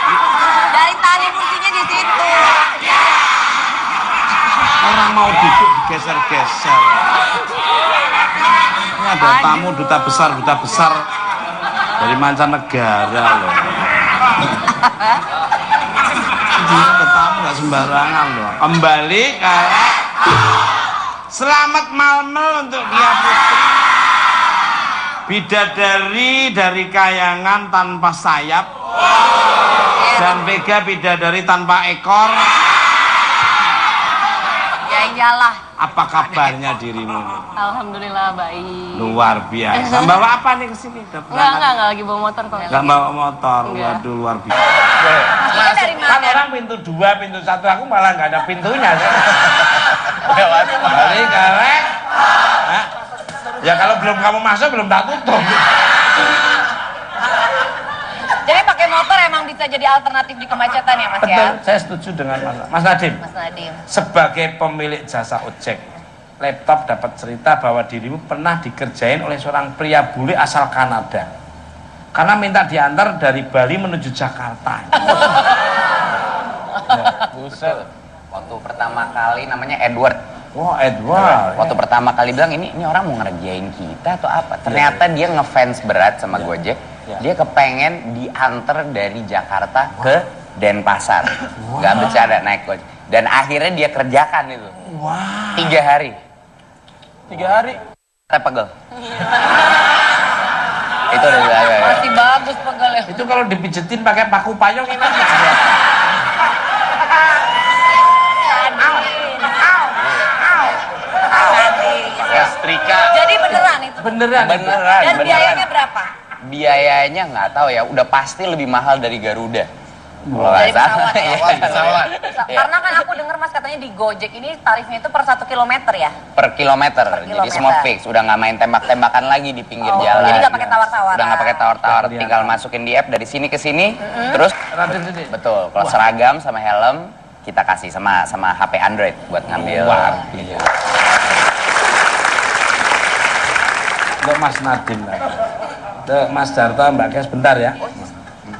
S4: Dari tali fungsinya di situ.
S3: Orang mau duduk digeser-geser. Ini ada tamu duta besar dari mancanegara loh. Ini ada tamu nggak sembarangan loh. Kembali ke selamat malmel untuk Kia Putri. Bidadari dari kayangan tanpa sayap dan Vega bidadari tanpa ekor.
S4: Ya iyalah.
S3: Apa kabarnya dirimu?
S2: Alhamdulillah baik.
S3: Luar biasa. Bawa apa nih ke sini?
S2: Enggak lagi bawa motor kok.
S3: Enggak bawa motor.
S2: Enggak.
S3: Waduh, luar biasa.
S4: Kita dari
S3: Kan
S4: mana?
S3: orang pintu 2, pintu 1, aku malah nggak ada pintunya. Balik karek. Hah? Ya kalau belum kamu masuk belum tak tutup.
S4: Jadi pakai motor emang bisa jadi alternatif di kemacetan ya Mas ya?
S3: Betul, saya setuju dengan Mas Nadiem.
S4: Mas Nadiem.
S3: Sebagai pemilik jasa ojek, laptop dapat cerita bahwa dirimu pernah dikerjain oleh seorang pria bule asal Kanada. Karena minta diantar dari Bali menuju Jakarta.
S8: Buset. Waktu pertama kali namanya Edward.
S3: Wah, Edward.
S8: Waktu pertama kali bilang ini orang mau ngerjain kita atau apa? Ternyata dia ngefans berat sama Gojek. Dia kepengen diantar dari Jakarta ke Denpasar. Nggak bercanda naik Gojek. Dan akhirnya dia kerjakan itu.
S3: Wah.
S8: 3 hari.
S5: 3 hari?
S8: Kita pegel. Itu udah ya.
S4: Masih bagus pegelnya.
S3: Itu kalau dipijetin pakai paku payung enak.
S5: Setrika.
S4: Jadi beneran itu?
S3: Beneran.
S8: Beneran.
S4: Dan
S8: beneran.
S4: biayanya berapa?
S8: Biayanya nggak tahu ya. Udah pasti lebih mahal dari Garuda. Kalau
S4: Dari
S8: nggak salah.
S4: pesawat ya?
S8: Pesawat.
S4: Karena kan aku dengar Mas katanya di Gojek ini tarifnya itu per 1 kilometer ya?
S8: Per kilometer. Jadi
S4: kilometer.
S8: semua fix. Udah nggak main tembak-tembakan lagi di pinggir
S4: Oh,
S8: jalan.
S4: jadi nggak pakai tawar-tawaran.
S8: Udah nggak pakai tawar-tawar.
S3: Lihat.
S8: Tinggal masukin di app dari sini ke sini. Terus
S3: Raden ini.
S8: betul. Kalau seragam sama helm kita kasih sama HP Android buat ngambil.
S3: Luar biasa. Untuk Mas Nadiem lah. Untuk Mas Darto, Mbak Kes, bentar ya.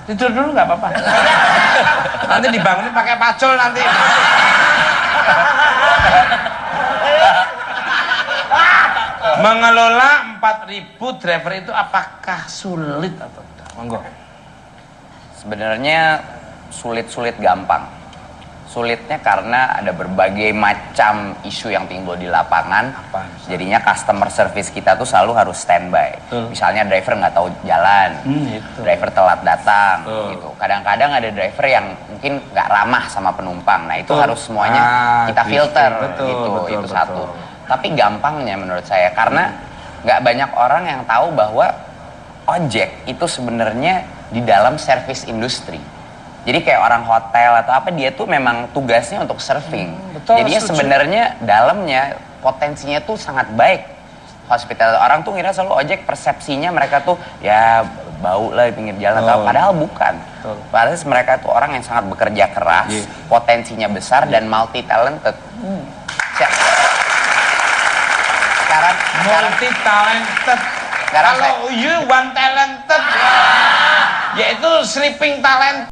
S3: Tidur dulu nggak apa-apa. Nanti dibangunin pakai pacul nanti. Mengelola 4.000 driver itu apakah sulit atau tidak? Monggo.
S8: Sebenarnya sulit-sulit gampang. Sulitnya karena ada berbagai macam isu yang timbul di lapangan.
S3: Apa?
S8: Jadinya customer service kita tuh selalu harus standby.
S3: Betul.
S8: Misalnya driver nggak tahu jalan,
S3: Itu.
S8: driver telat datang,
S3: Betul.
S8: gitu. Kadang-kadang ada driver yang mungkin nggak ramah sama penumpang. Nah itu
S3: Betul.
S8: harus semuanya kita
S3: Gitu.
S8: filter,
S3: Betul,
S8: gitu.
S3: betul,
S8: Itu
S3: betul.
S8: satu. Tapi gampangnya menurut saya karena nggak banyak orang yang tahu bahwa ojek itu sebenarnya di dalam service industri. Jadi kayak orang hotel atau apa, dia tuh memang tugasnya untuk surfing.
S3: betul,
S8: Jadinya
S3: setuju.
S8: sebenarnya dalamnya potensinya tuh sangat baik. Hospital orang tuh ngira selalu ojek, persepsinya mereka tuh ya bau lah di pinggir jalan atau apa. Padahal bukan. Padahal mereka tuh orang yang sangat bekerja keras, potensinya besar dan multi talented. Sekarang
S3: Multi talented.
S8: Sekarang
S3: Kalau you one talented, yaitu sleeping talent.